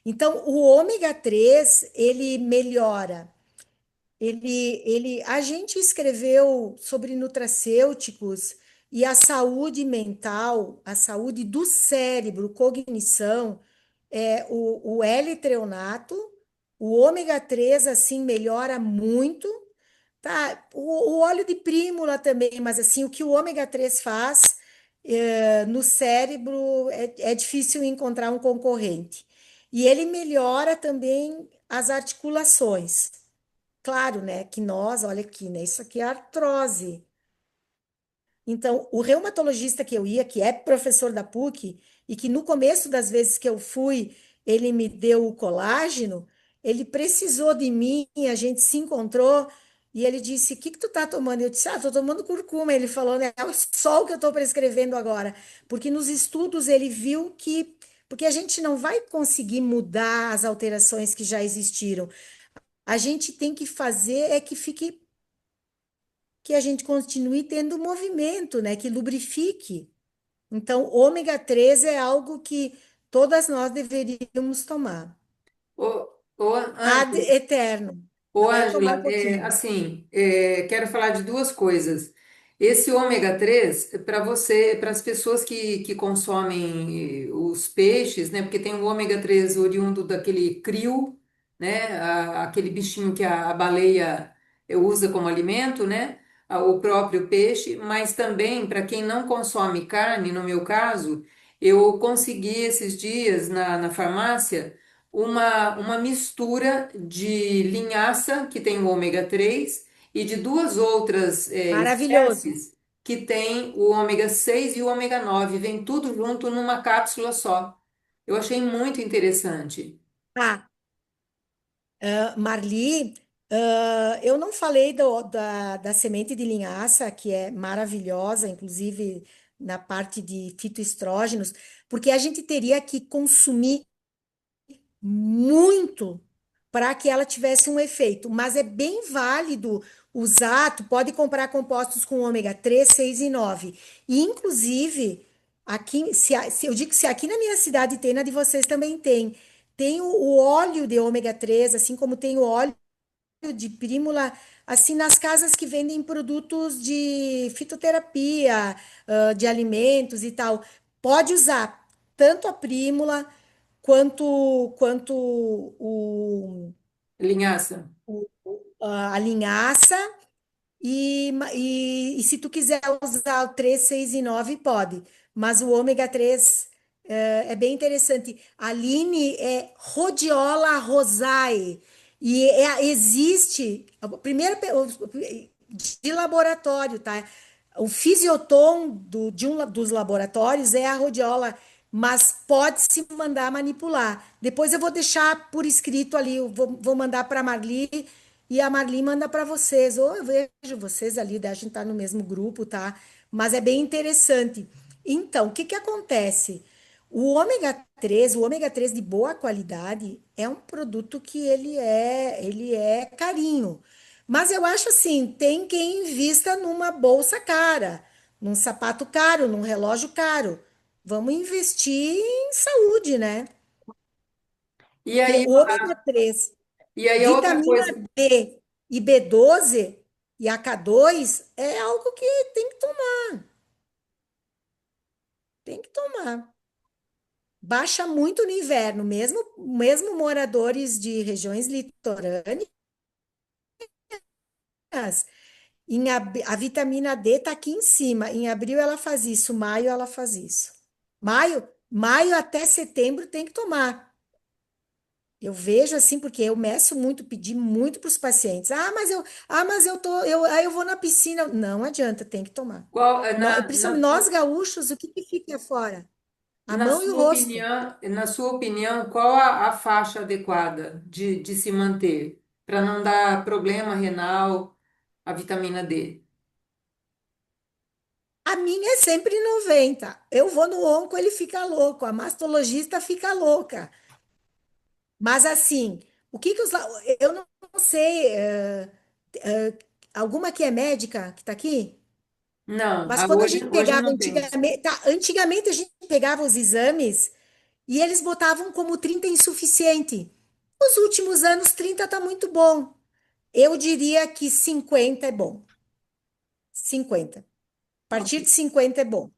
Então, o ômega 3 ele melhora. A gente escreveu sobre nutracêuticos e a saúde mental, a saúde do cérebro, cognição, o L-treonato, o ômega 3 assim melhora muito, Tá, o óleo de prímula também, mas assim, o que o ômega 3 faz no cérebro é difícil encontrar um concorrente. E ele melhora também as articulações. Claro, né, que nós, olha aqui, né, isso aqui é artrose. Então, o reumatologista que eu ia, que é professor da PUC, e que no começo das vezes que eu fui, ele me deu o colágeno, ele precisou de mim, a gente se encontrou, e ele disse: O que que tu tá tomando? Eu disse: Ah, tô tomando curcuma. Ele falou: Né, é o sol que eu tô prescrevendo agora. Porque nos estudos ele viu que. Porque a gente não vai conseguir mudar as alterações que já existiram. A gente tem que fazer é que fique que a gente continue tendo movimento, né? Que lubrifique. Então, ômega 3 é algo que todas nós deveríamos tomar. Ô, ô, Ad Ângela, eterno. Ô, Não é tomar um Ângela, pouquinho. assim, quero falar de duas coisas. Esse ômega 3, para você, para as pessoas que consomem os peixes, né? Porque tem o ômega 3 oriundo daquele krill, né? Aquele bichinho que a baleia usa como alimento, né? O próprio peixe, mas também para quem não consome carne, no meu caso, eu consegui esses dias na farmácia uma mistura de linhaça, que tem o ômega 3 e de duas outras Maravilhoso. espécies que tem o ômega 6 e o ômega 9. Vem tudo junto numa cápsula só. Eu achei muito interessante. Ah, Marli, eu não falei da semente de linhaça, que é maravilhosa, inclusive na parte de fitoestrógenos, porque a gente teria que consumir muito para que ela tivesse um efeito, mas é bem válido usar, tu pode comprar compostos com ômega 3, 6 e 9. E inclusive, aqui, se eu digo que se aqui na minha cidade tem, na de vocês também tem. Tem o óleo de ômega 3, assim como tem o óleo de prímula, assim nas casas que vendem produtos de fitoterapia, de alimentos e tal. Pode usar tanto a prímula quanto Linhaça. a linhaça. E se tu quiser usar o 3, 6 e 9 pode. Mas o ômega 3 é bem interessante. A Aline é Rhodiola rosae. Existe, de laboratório, tá? O fisiotom dos laboratórios é a rhodiola, mas pode se mandar manipular. Depois eu vou deixar por escrito ali, vou mandar para a Marli e a Marli manda para vocês. Ou eu vejo vocês ali, daí a gente tá no mesmo grupo, tá? Mas é bem interessante. Então, o que que acontece? O ômega 3 de boa qualidade é um produto que ele é carinho. Mas eu acho assim, tem quem invista numa bolsa cara, num sapato caro, num relógio caro. Vamos investir em saúde, né? E Porque aí, o ômega 3, e aí a outra vitamina coisa. D e B12 e a K2 é algo que tem que tomar. Baixa muito no inverno, mesmo moradores de regiões litorâneas, a vitamina D tá aqui em cima. Em abril ela faz isso, maio ela faz isso. Maio até setembro tem que tomar. Eu vejo assim, porque eu meço muito, pedi muito para os pacientes. Aí eu vou na piscina. Não adianta, tem que tomar. Qual, Principalmente nós gaúchos, o que que fica fora? A mão e o rosto. na sua opinião, qual a faixa adequada de se manter para não dar problema renal à vitamina D? A minha é sempre 90. Eu vou no onco, ele fica louco. A mastologista fica louca. Mas assim, o que que os. Eu não sei. Alguma que é médica que está aqui? Não, Mas quando a gente hoje pegava não temos. antigamente, tá, antigamente a gente pegava os exames e eles botavam como 30 insuficiente. Nos últimos anos, 30 está muito bom. Eu diria que 50 é bom. 50. A partir de 50 é bom,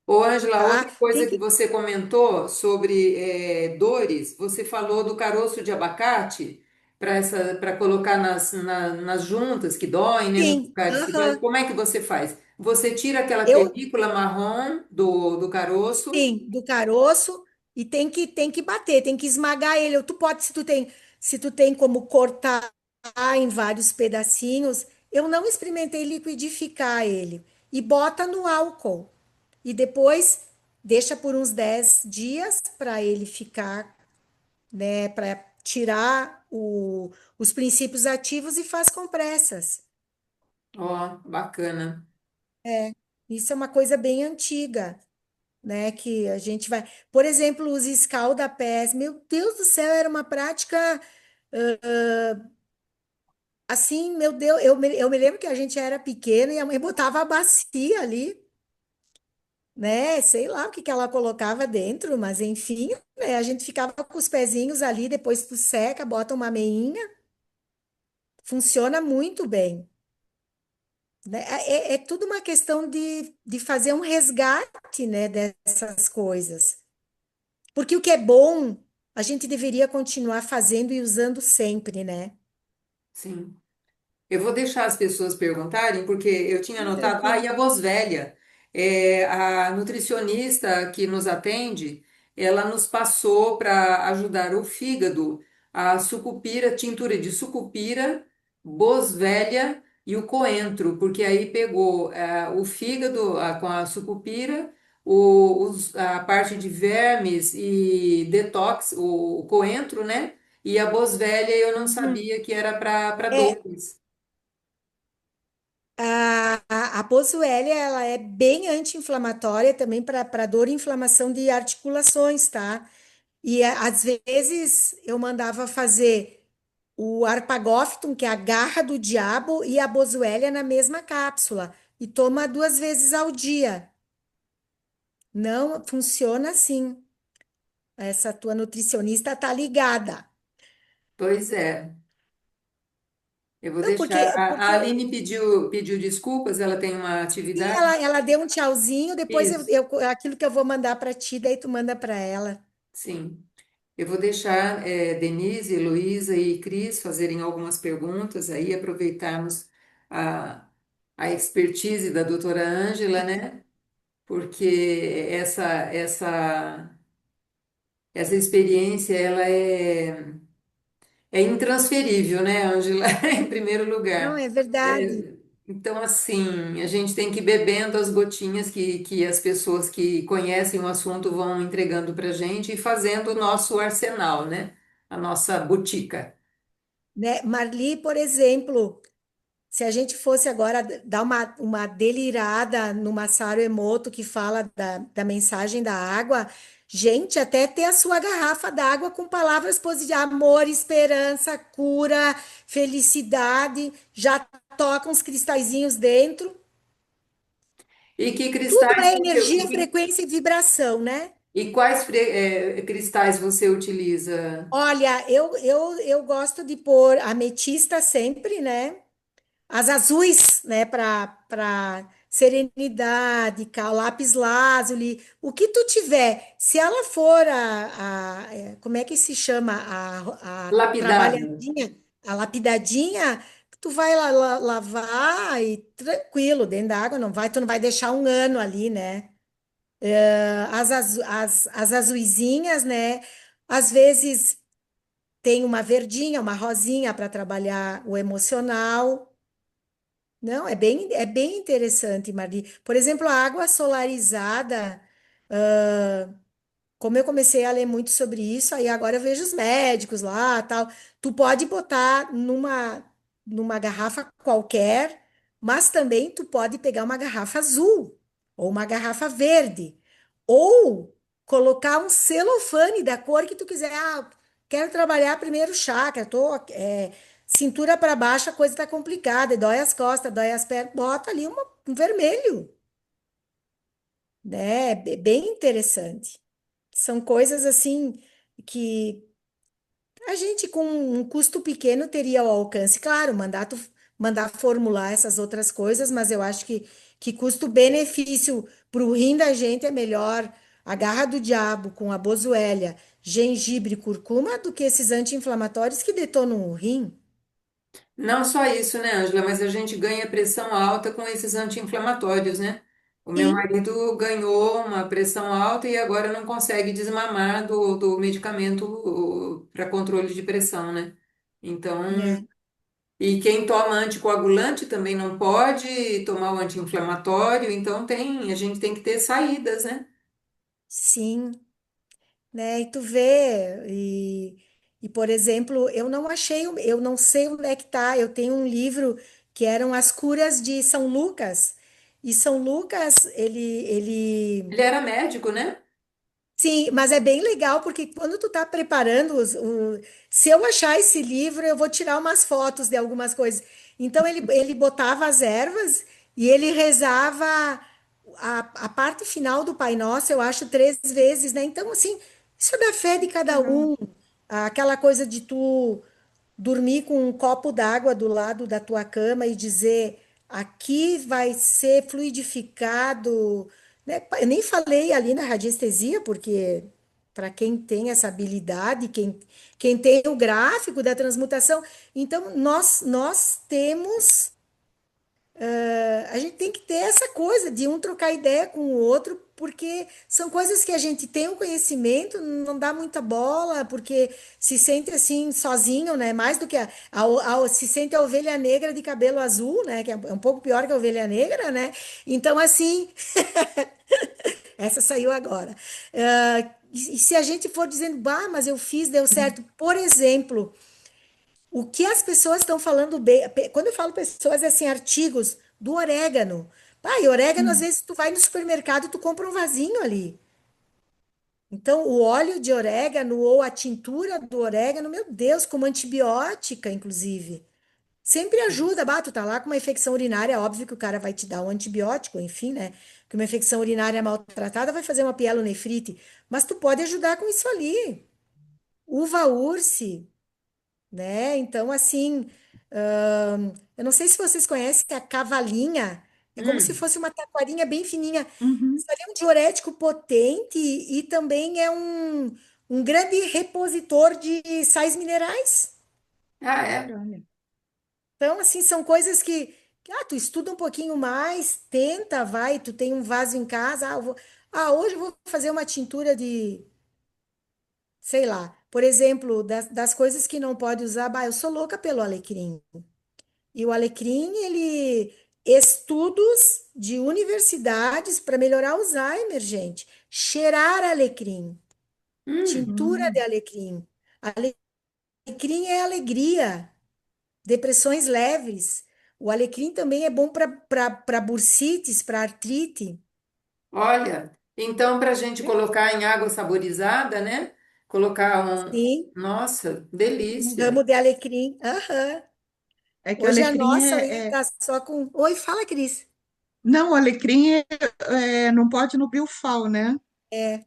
Ô, Ângela, tá? outra coisa Tem que que. você comentou sobre dores, você falou do caroço de abacate. para colocar nas juntas que doem, né, nos Sim, lugares que doem, aham. como é que você faz? Você tira aquela Eu, película marrom do caroço. sim, do caroço e tem que bater, tem que esmagar ele. Ou tu pode, se tu tem como cortar em vários pedacinhos, eu não experimentei liquidificar ele. E bota no álcool. E depois deixa por uns 10 dias para ele ficar, né, para tirar os princípios ativos e faz compressas. Ó, bacana. Isso é uma coisa bem antiga, né? Que a gente vai. Por exemplo, os escalda-pés. Meu Deus do céu, era uma prática assim, meu Deus. Eu me lembro que a gente era pequena e a mãe botava a bacia ali, né? Sei lá o que que ela colocava dentro, mas enfim, né? A gente ficava com os pezinhos ali, depois tu seca, bota uma meinha, funciona muito bem. Né? É tudo uma questão de fazer um resgate, né, dessas coisas. Porque o que é bom, a gente deveria continuar fazendo e usando sempre, né? Sim. Eu vou deixar as pessoas perguntarem, porque eu tinha anotado, e Tranquilo. a voz velha, a nutricionista que nos atende, ela nos passou para ajudar o fígado, a sucupira, tintura de sucupira, boswellia e o coentro, porque aí pegou o fígado com a sucupira, a parte de vermes e detox, o coentro, né? E a boswellia eu não Uhum. sabia que era para É, dores. a Boswellia, ela é bem anti-inflamatória também para dor e inflamação de articulações, tá? E às vezes eu mandava fazer o Arpagofton, que é a garra do diabo, e a Boswellia na mesma cápsula. E toma 2 vezes ao dia. Não funciona assim. Essa tua nutricionista tá ligada. Pois é, eu vou Não, deixar. A porque Aline pediu desculpas, ela tem uma sim, atividade. ela deu um tchauzinho, depois Isso, aquilo que eu vou mandar para ti, daí tu manda para ela. sim. Eu vou deixar Denise, Heloísa e Cris fazerem algumas perguntas aí, aproveitarmos a, a expertise da doutora Ângela, né? Porque essa experiência, ela é intransferível, né, Ângela? Em primeiro Não, lugar. é verdade. Então, assim, a gente tem que ir bebendo as gotinhas que as pessoas que conhecem o assunto vão entregando para a gente e fazendo o nosso arsenal, né? A nossa botica. Né? Marli, por exemplo, se a gente fosse agora dar uma delirada no Masaru Emoto que fala da mensagem da água, gente, até ter a sua garrafa d'água com palavras positivas, amor, esperança, cura, felicidade, já toca uns cristalzinhos dentro. E que Tudo cristais é você, energia, frequência e vibração, né? e quais cristais você utiliza? Olha, eu gosto de pôr ametista sempre, né? As azuis, né, para serenidade, lápis lazuli, o que tu tiver. Se ela for como é que se chama? A Lapidado. trabalhadinha, a lapidadinha, tu vai lavar e tranquilo, dentro da água, tu não vai deixar um ano ali, né? As azuizinhas, né? Às vezes tem uma verdinha, uma rosinha para trabalhar o emocional. Não, é bem interessante, Marli. Por exemplo, a água solarizada, como eu comecei a ler muito sobre isso, aí agora eu vejo os médicos lá, tal. Tu pode botar numa garrafa qualquer, mas também tu pode pegar uma garrafa azul ou uma garrafa verde, ou colocar um celofane da cor que tu quiser. Ah, quero trabalhar primeiro chakra, cintura para baixo a coisa tá complicada, dói as costas, dói as pernas, bota ali um vermelho, né? É bem interessante. São coisas assim que a gente com um custo pequeno teria o alcance. Claro, mandar formular essas outras coisas, mas eu acho que custo-benefício para o rim da gente é melhor a garra do diabo com a boswellia gengibre e curcuma do que esses anti-inflamatórios que detonam o rim, Não só isso, né, Ângela, mas a gente ganha pressão alta com esses anti-inflamatórios, né? O meu sim, marido ganhou uma pressão alta e agora não consegue desmamar do medicamento para controle de pressão, né? Então, né? e quem toma anticoagulante também não pode tomar o anti-inflamatório, então a gente tem que ter saídas, né? Sim, né? E tu vê, por exemplo, eu não achei, eu não sei onde é que tá. Eu tenho um livro que eram as curas de São Lucas. E São Lucas, Ele era médico, né? sim, mas é bem legal porque quando tu tá preparando se eu achar esse livro, eu vou tirar umas fotos de algumas coisas. Então ele botava as ervas e ele rezava a parte final do Pai Nosso, eu acho, 3 vezes, né? Então, assim, isso é da fé de cada um. Aquela coisa de tu dormir com um copo d'água do lado da tua cama e dizer aqui vai ser fluidificado, né? Eu nem falei ali na radiestesia, porque para quem tem essa habilidade, quem tem o gráfico da transmutação, então nós temos a gente tem que ter essa coisa de um trocar ideia com o outro, porque são coisas que a gente tem o conhecimento, não dá muita bola, porque se sente assim sozinho, né? Mais do que se sente a ovelha negra de cabelo azul, né? Que é um pouco pior que a ovelha negra, né? Então, assim, essa saiu agora. E se a gente for dizendo, bah, mas eu fiz, deu certo. Por exemplo, o que as pessoas estão falando bem, quando eu falo pessoas, é assim, artigos do orégano. Ah, e orégano, às Hum. vezes, tu vai no supermercado, tu compra um vasinho ali. Então, o óleo de orégano ou a tintura do orégano, meu Deus, como antibiótica, inclusive. Sempre ajuda, bah, tu tá lá com uma infecção urinária, óbvio que o cara vai te dar um antibiótico, enfim, né? Porque uma infecção urinária maltratada vai fazer uma pielonefrite, mas tu pode ajudar com isso ali. Uva urse, né? Então, assim, eu não sei se vocês conhecem a cavalinha, é como se Hum. fosse uma taquarinha bem fininha. Uhum. Isso ali é um diurético potente e também é um grande repositor de sais minerais. Ah, é? Olha. Então, assim, são coisas tu estuda um pouquinho mais, tenta, vai, tu tem um vaso em casa, hoje eu vou fazer uma tintura de, sei lá, por exemplo, das coisas que não pode usar, bah, eu sou louca pelo alecrim. E o alecrim, ele estudos de universidades para melhorar Alzheimer, gente. Cheirar alecrim, Hum. tintura de Hum. alecrim. Alecrim é alegria, depressões leves. O alecrim também é bom para bursites, para artrite. Olha, então para a gente colocar em água saborizada, né? Colocar um. Sim, Nossa, um delícia. ramo de alecrim. Aham. É que o Hoje a alecrim nossa ali tá só com. Oi, fala, Cris. Não, o alecrim não pode no biofal, né? É,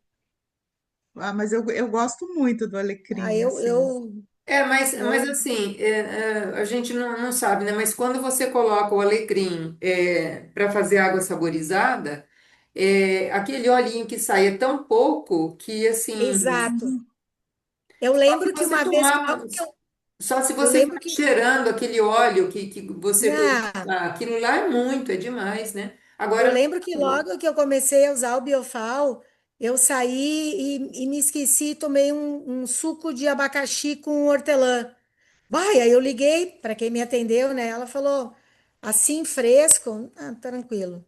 Ah, mas eu gosto muito do alecrim, eu, assim. eu, Mas eu, assim, a gente não sabe, né? Mas quando você coloca o alecrim para fazer água saborizada, aquele olhinho que sai é tão pouco que, assim, exato. Uhum. Eu só se lembro que você uma vez, tomar, logo que só se eu você lembro ficar que, cheirando aquele óleo que você fez, ah, aquilo lá é muito, é demais, né? eu Agora, lembro que logo que eu comecei a usar o Biofal, eu saí e me esqueci, e tomei um suco de abacaxi com hortelã. Vai, aí eu liguei para quem me atendeu, né? Ela falou, assim fresco, tranquilo.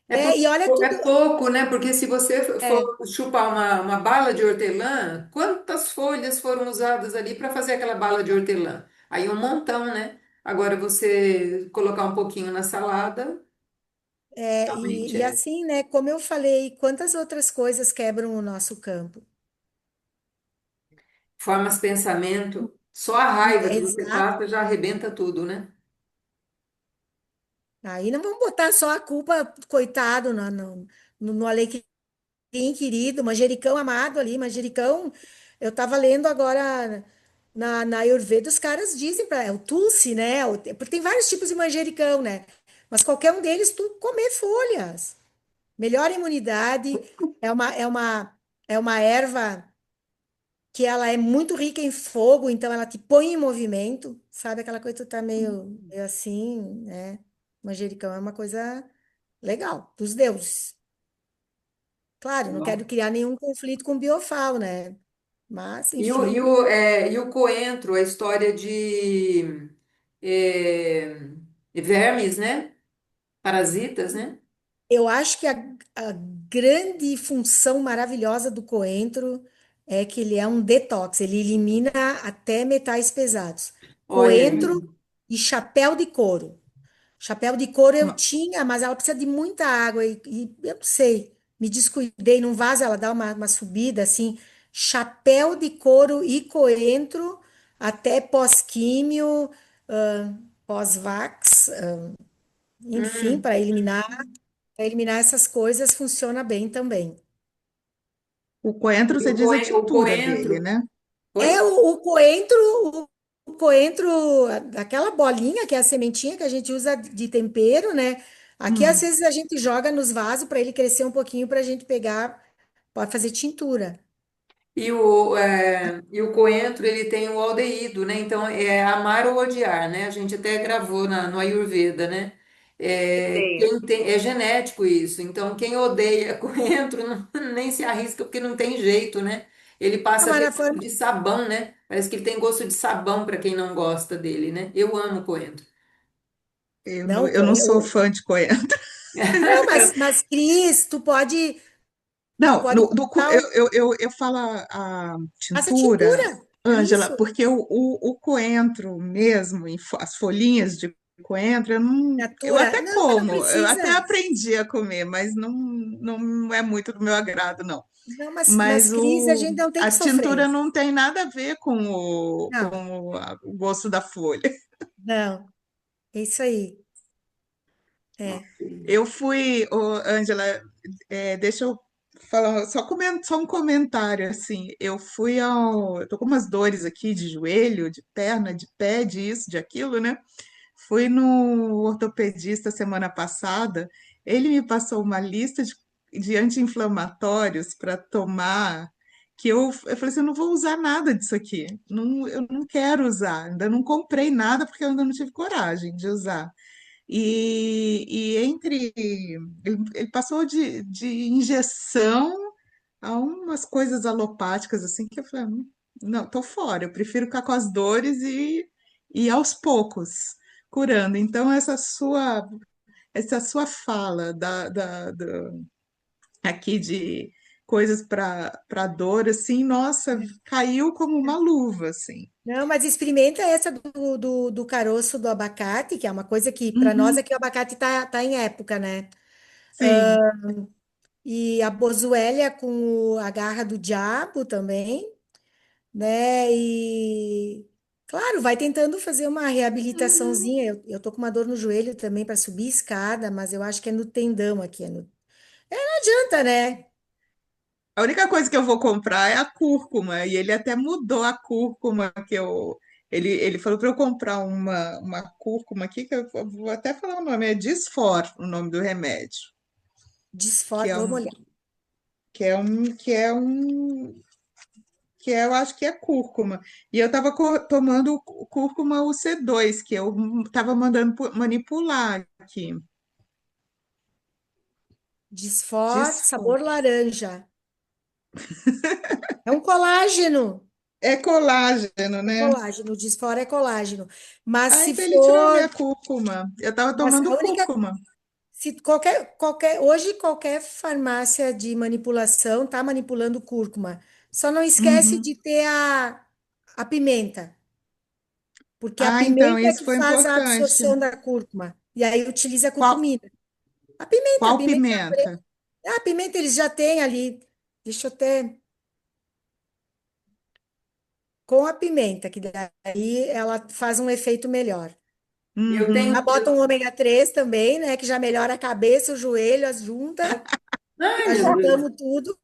Né? E olha é tudo, pouco, né? Porque se você for é, chupar uma bala de hortelã, quantas folhas foram usadas ali para fazer aquela bala de hortelã? Aí um montão, né? Agora você colocar um pouquinho na salada, realmente e é. assim, né? Como eu falei, quantas outras coisas quebram o nosso campo? Formas pensamento, só a raiva que você Exato. passa já arrebenta tudo, né? Aí não vamos botar só a culpa, coitado, no alecrim querido, manjericão amado ali, manjericão. Eu estava lendo agora na Ayurveda, os caras dizem para é o Tulsi, né? Porque tem vários tipos de manjericão, né? Mas qualquer um deles, tu comer folhas. Melhora a imunidade, é uma erva. que ela é muito rica em fogo, então ela te põe em movimento, sabe? Aquela coisa que tu tá meio assim, né? Manjericão é uma coisa legal, dos deuses. Claro, não quero criar nenhum conflito com o biofal, né? Mas, enfim, E o coentro, a história de é, vermes, né? Parasitas, né? eu acho que a grande função maravilhosa do coentro é que ele é um detox, ele elimina até metais pesados. Olha Coentro aí. e chapéu de couro. Chapéu de couro eu No- tinha, mas ela precisa de muita água e eu não sei, me descuidei, não vaza, ela dá uma subida assim. Chapéu de couro e coentro até pós-químio, pós-vax, enfim, Hum. para eliminar essas coisas funciona bem também. O coentro, E você diz a o tintura dele, coentro, né? É oi? o coentro, aquela bolinha que é a sementinha que a gente usa de tempero, né? Aqui às Hum. vezes a gente joga nos vasos para ele crescer um pouquinho para a gente pegar, pode fazer tintura. E o coentro, ele tem o aldeído, né? Então, é amar ou odiar, né? A gente até gravou no Ayurveda, né? É genético isso. Então, quem odeia coentro nem se arrisca porque não tem jeito, né? Ele Ah, passa a mas ter na gosto forma, de sabão, né? Parece que ele tem gosto de sabão para quem não gosta dele, né? Eu amo coentro. não, Eu não sou fã de coentro. não, mas Cris, tu Não, pode comprar eu falo a faça tintura, tintura. Ângela, Isso, porque o coentro mesmo, as folhinhas de coentro, eu natura. até Não, mas não como, eu até precisa. aprendi a comer, mas não é muito do meu agrado, não. Não, mas Mas Cris, a gente não tem a que tintura sofrer. não tem nada a ver com Não, o gosto da folha. não, é isso aí. É. Eu fui, Ângela, deixa eu falar, só um comentário, assim, eu tô com umas dores aqui de joelho, de perna, de pé, disso, de aquilo, né? Fui no ortopedista semana passada, ele me passou uma lista de anti-inflamatórios para tomar, que eu falei assim, eu não vou usar nada disso aqui, não, eu não quero usar, ainda não comprei nada porque eu ainda não tive coragem de usar. Ele passou de injeção a umas coisas alopáticas assim que eu falei, não, tô fora, eu prefiro ficar com as dores e aos poucos curando. Então, essa sua fala aqui de coisas para dor, assim, nossa, caiu como uma luva, assim. Não, mas experimenta essa do caroço do abacate, que é uma coisa que para nós Uhum, aqui o abacate tá em época, né? sim. E a boswellia com a garra do diabo também, né? E claro, vai tentando fazer uma reabilitaçãozinha. Eu tô com uma dor no joelho também para subir escada, mas eu acho que é no tendão aqui. Não adianta, né? A única coisa que eu vou comprar é a cúrcuma, e ele até mudou a cúrcuma que eu. Ele falou para eu comprar uma cúrcuma aqui, que eu vou até falar o nome, é Disfor, o nome do remédio, que é Vamos um, olhar. que é um, que é um, que é, eu acho que é cúrcuma. E eu estava tomando o cúrcuma UC2, que eu estava mandando manipular aqui. Disfor, Disfor. sabor laranja. É um colágeno. É colágeno, É né? colágeno, o Disfor é colágeno. Mas Ah, se então ele tirou a for, minha cúrcuma. Eu estava mas tomando a única, cúrcuma. se hoje qualquer farmácia de manipulação está manipulando cúrcuma. Só não esquece Uhum. de ter a pimenta, porque a Ah, então, pimenta é isso que foi faz a importante. absorção da cúrcuma. E aí utiliza a Qual, curcumina. A qual pimenta preta. pimenta? A pimenta eles já têm ali. Deixa eu até. Com a pimenta, que daí ela faz um efeito melhor. Eu Já tenho. Uhum. bota um ômega 3 também, né? Que já melhora a cabeça, o joelho, as juntas. Ai, Já meu Deus. juntamos tudo.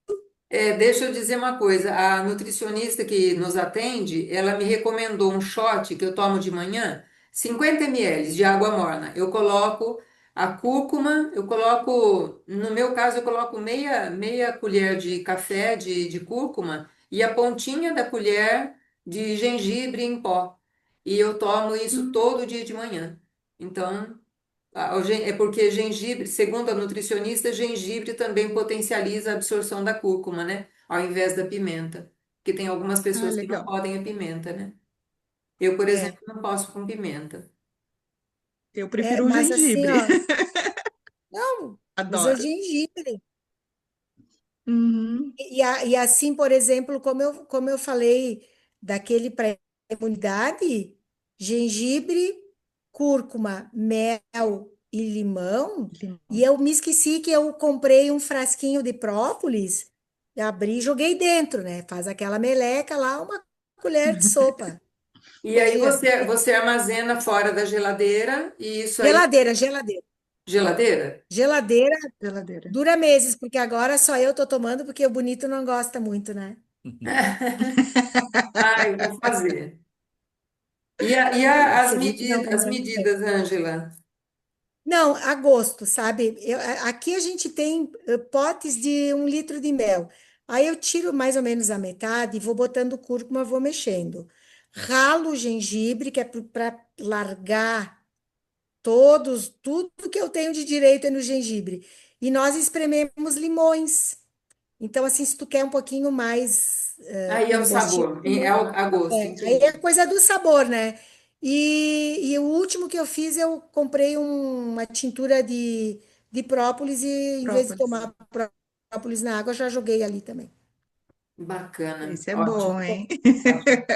Deixa eu dizer uma coisa, a nutricionista que nos atende, ela me recomendou um shot que eu tomo de manhã, 50 ml de água morna. Eu coloco a cúrcuma, no meu caso, eu coloco meia colher de café de cúrcuma e a pontinha da colher de gengibre em pó. E eu tomo isso Hum. todo dia de manhã. Então, é porque gengibre, segundo a nutricionista, gengibre também potencializa a absorção da cúrcuma, né? Ao invés da pimenta. Porque tem algumas Ah, pessoas que não legal. podem a pimenta, né? Eu, por exemplo, É, não posso com pimenta. Eu prefiro o mas assim, gengibre. ó, não, usa Adoro. gengibre. Uhum. E assim, por exemplo, como eu falei daquele para imunidade, gengibre, cúrcuma, mel e limão. E Limão. eu me esqueci que eu comprei um frasquinho de própolis, e abri e joguei dentro, né? Faz aquela meleca lá, uma colher de sopa. E aí Dia. você armazena fora da geladeira e isso aí, Geladeira, geladeira. geladeira? Geladeira Geladeira. dura meses, porque agora só eu tô tomando, porque o bonito não gosta muito, né? Ah, eu vou fazer. O As Felipe não, as não quer. medidas, Ângela? Não, a gosto, sabe? Aqui a gente tem potes de 1 litro de mel. Aí eu tiro mais ou menos a metade e vou botando cúrcuma, vou mexendo. Ralo o gengibre, que é para largar tudo que eu tenho de direito é no gengibre. E nós esprememos limões. Então, assim, se tu quer um pouquinho mais Aí é o sabor, é combustível, a gosto, aí é entendi. coisa do sabor, né? E o último que eu fiz, eu comprei uma tintura de própolis e em vez de Própolis. tomar própolis na água, eu já joguei ali também. Bacana, Esse é ótimo, bom, hein? ótimo.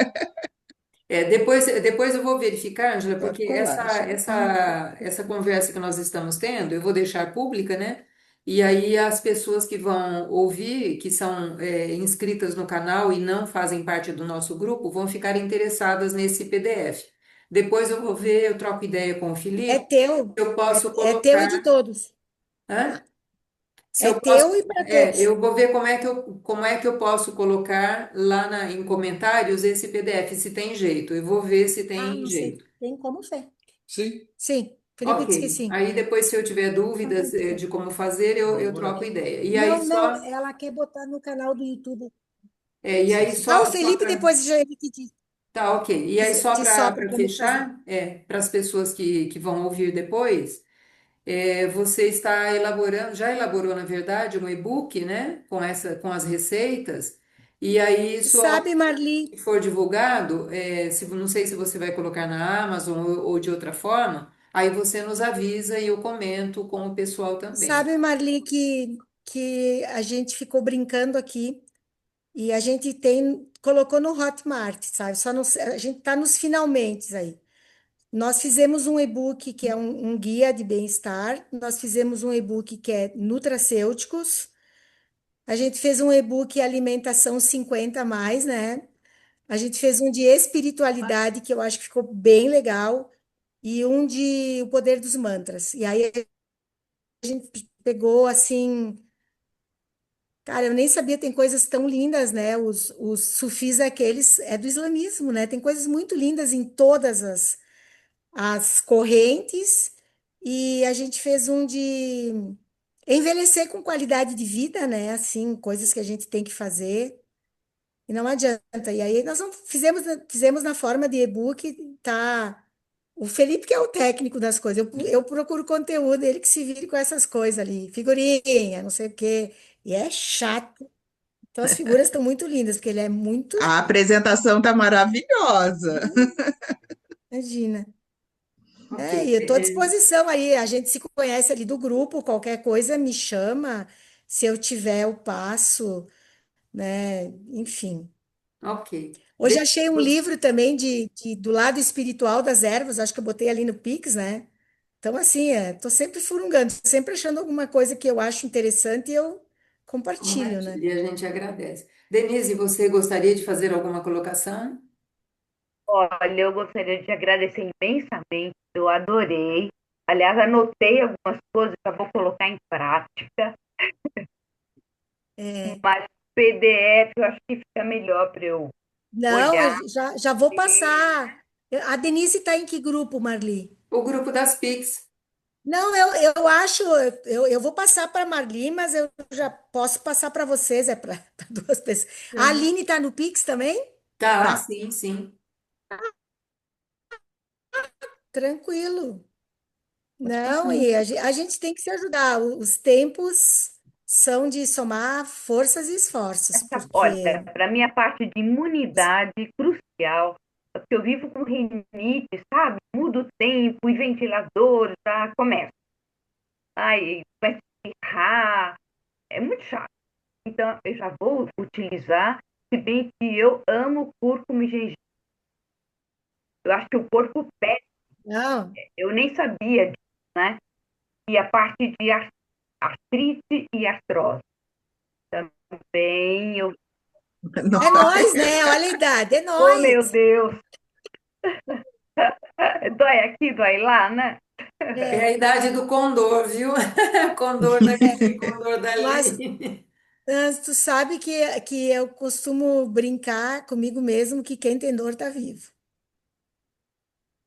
Depois eu vou verificar, Angela, Top porque colagem. essa conversa que nós estamos tendo, eu vou deixar pública, né? E aí as pessoas que vão ouvir, que são inscritas no canal e não fazem parte do nosso grupo, vão ficar interessadas nesse PDF. Depois eu vou ver, eu troco ideia com o É Felipe, teu, eu posso é teu e de colocar, todos. hã? Se É eu posso, teu e para todos. eu vou ver como é que eu posso colocar lá em comentários esse PDF, se tem jeito. Eu vou ver se Ah, tem não sei. jeito. Tem como fé. Sim, Sim, Felipe disse que Ok. sim. Aí depois, se eu tiver Então, dúvidas, tem que ser. de como fazer, eu vamos troco aqui. ideia. Não, não, ela quer botar no canal do YouTube. E Sim, aí sim. Ah, o só Felipe para. depois já ele que diz, Tá, ok. E aí só sopra para como fazer. fechar, para as pessoas que vão ouvir depois, você está elaborando, já elaborou, na verdade, um e-book, né? Com as receitas. E aí, isso Sabe, Marli, que for divulgado, não sei se você vai colocar na Amazon ou de outra forma, aí você nos avisa e eu comento com o pessoal também. sabe, Marli, que a gente ficou brincando aqui e a gente colocou no Hotmart, sabe? A gente tá nos finalmente aí. Nós fizemos um e-book que é um guia de bem-estar, nós fizemos um e-book que é nutracêuticos, a gente fez um e-book alimentação 50 a mais, né? A gente fez um de espiritualidade, que eu acho que ficou bem legal, e um de o poder dos mantras. E aí a gente pegou assim, cara, eu nem sabia, tem coisas tão lindas, né? Os sufis aqueles é do islamismo, né? Tem coisas muito lindas em todas as correntes, e a gente fez um de envelhecer com qualidade de vida, né? Assim, coisas que a gente tem que fazer. E não adianta. E aí nós não fizemos na forma de e-book, tá? O Felipe que é o técnico das coisas. Eu procuro conteúdo, ele que se vire com essas coisas ali, figurinha, não sei o quê. E é chato. Então as figuras estão muito lindas, porque ele é muito. A apresentação tá maravilhosa. Imagina. Ok. É, e eu estou à disposição aí. A gente se conhece ali do grupo, qualquer coisa me chama. Se eu tiver, eu passo, né? Enfim. Ok. Hoje achei um livro também do lado espiritual das ervas, acho que eu botei ali no Pix, né? Então, assim, tô sempre furungando, sempre achando alguma coisa que eu acho interessante e eu compartilho, né? Compartilhe, a gente agradece. Denise, você gostaria de fazer alguma colocação? Olha, eu gostaria de agradecer imensamente, eu adorei. Aliás, anotei algumas coisas, já vou colocar em prática, É, mas PDF eu acho que fica melhor para eu não, olhar. já vou passar. A Denise está em que grupo, Marli? O grupo das Pix. Não, eu acho, eu vou passar para a Marli, mas eu já posso passar para vocês, é para duas pessoas. A Uhum. Aline está no Pix também? Tá, Tá. sim, sim. Tranquilo. Pode Não, passar. e a gente tem que se ajudar. Os tempos são de somar forças e esforços, Olha, porque para mim a parte de imunidade crucial, porque eu vivo com rinite, sabe? Muda o tempo e ventilador já começa. Aí vai espirrar, é muito chato. Então eu já vou utilizar, se bem que eu amo cúrcuma e gengibre. Eu acho que o corpo pede, não, eu nem sabia disso, né? E a parte de artrite e artrose também, eu, é Nossa, nós, né? Olha a idade, é oh nós. meu Deus, dói aqui, dói lá, né? É a É, idade do condor, viu? Condor é. daqui, condor Mas dali. tu sabe que eu costumo brincar comigo mesmo que quem tem dor tá vivo.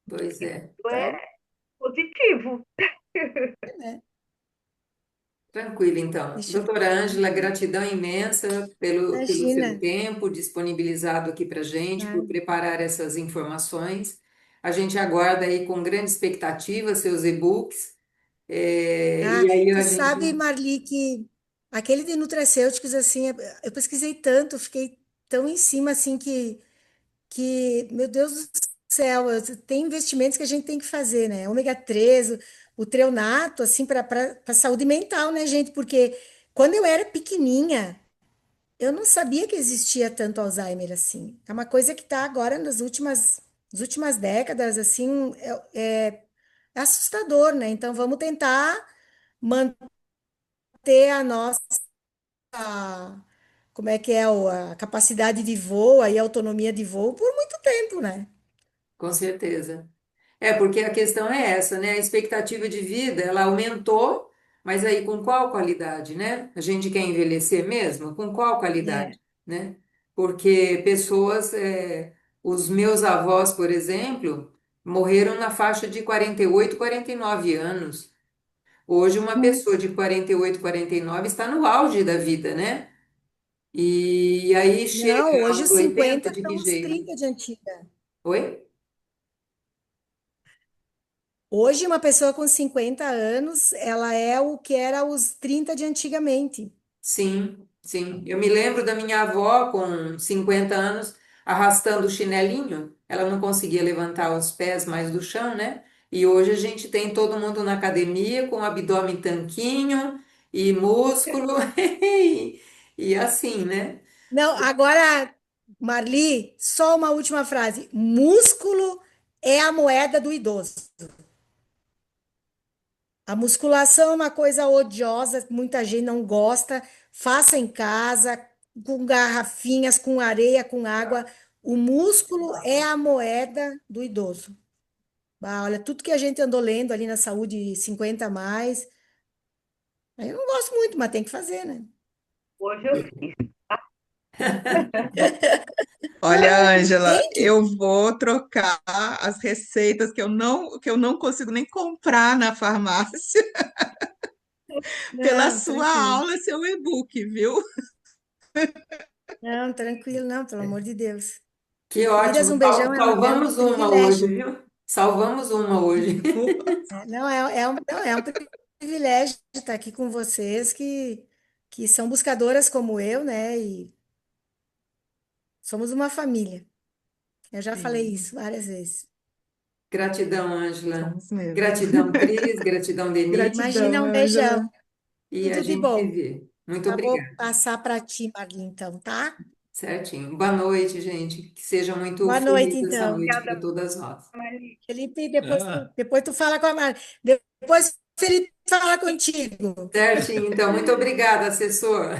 Pois é. Isso Então, é positivo. né? Tranquilo, então. Deixa eu ver. Doutora Ângela, gratidão imensa pelo Imagina. seu tempo disponibilizado aqui para gente, por Né? preparar essas informações. A gente aguarda aí com grande expectativa seus e-books. Ah, E aí tu a sabe, gente, Marli, que aquele de nutracêuticos, assim, eu pesquisei tanto, fiquei tão em cima, assim, meu Deus do céu, tem investimentos que a gente tem que fazer, né? Ômega 3, o treonato, assim, para saúde mental, né, gente? Porque quando eu era pequenininha, eu não sabia que existia tanto Alzheimer assim. É uma coisa que está agora nas últimas décadas, assim, é assustador, né? Então, vamos tentar manter a nossa, como é que é, a capacidade de voo e a autonomia de voo por muito tempo, né? com certeza. É, porque a questão é essa, né? A expectativa de vida, ela aumentou, mas aí com qual qualidade, né? A gente quer envelhecer mesmo? Com qual É. qualidade, né? Porque pessoas, os meus avós, por exemplo, morreram na faixa de 48, 49 anos. Hoje, uma pessoa de 48, 49 está no auge da vida, né? E aí chega Não, hoje aos os 80 50 de são que os jeito? 30 de antiga. Oi? Hoje, uma pessoa com 50 anos, ela é o que era os 30 de antigamente. Sim, sim. Eu me lembro da minha avó com 50 anos arrastando o chinelinho. Ela não conseguia levantar os pés mais do chão, né? E hoje a gente tem todo mundo na academia com abdômen tanquinho e músculo e assim, né? Não, agora, Marli, só uma última frase. Músculo é a moeda do idoso. A musculação é uma coisa odiosa, muita gente não gosta. Faça em casa, com garrafinhas, com areia, com água. O músculo é a moeda do idoso. Ah, olha, tudo que a gente andou lendo ali na saúde 50 a mais, eu não gosto muito, mas tem que fazer, né? Hoje eu fiz. olha, Ângela, Tem que. eu vou trocar as receitas que eu não consigo nem comprar na farmácia pela Não, sua tranquilo. aula, seu e-book, viu? Não, tranquilo, não, pelo amor de Deus. Que Queridas, ótimo. um beijão, é um Salvamos uma hoje, privilégio. viu? Salvamos uma hoje. Não, é um privilégio estar aqui com vocês que são buscadoras como eu, né? E somos uma família. Eu já falei Sim. isso várias vezes. Gratidão, Ângela. Somos mesmo. Gratidão, Cris. Gratidão, Denise. Imagina, Gratidão, um Ângela. beijão. E a Tudo de gente se bom. vê. Muito Já vou obrigada. passar para ti, Marli, então, tá? Certinho. Boa noite, gente. Que seja muito Boa noite, feliz essa então. noite para Obrigada, todas nós. Marli. Felipe, Ah, depois tu fala com a Marli. Depois Felipe fala contigo. Certinho, então. Muito obrigada, assessor.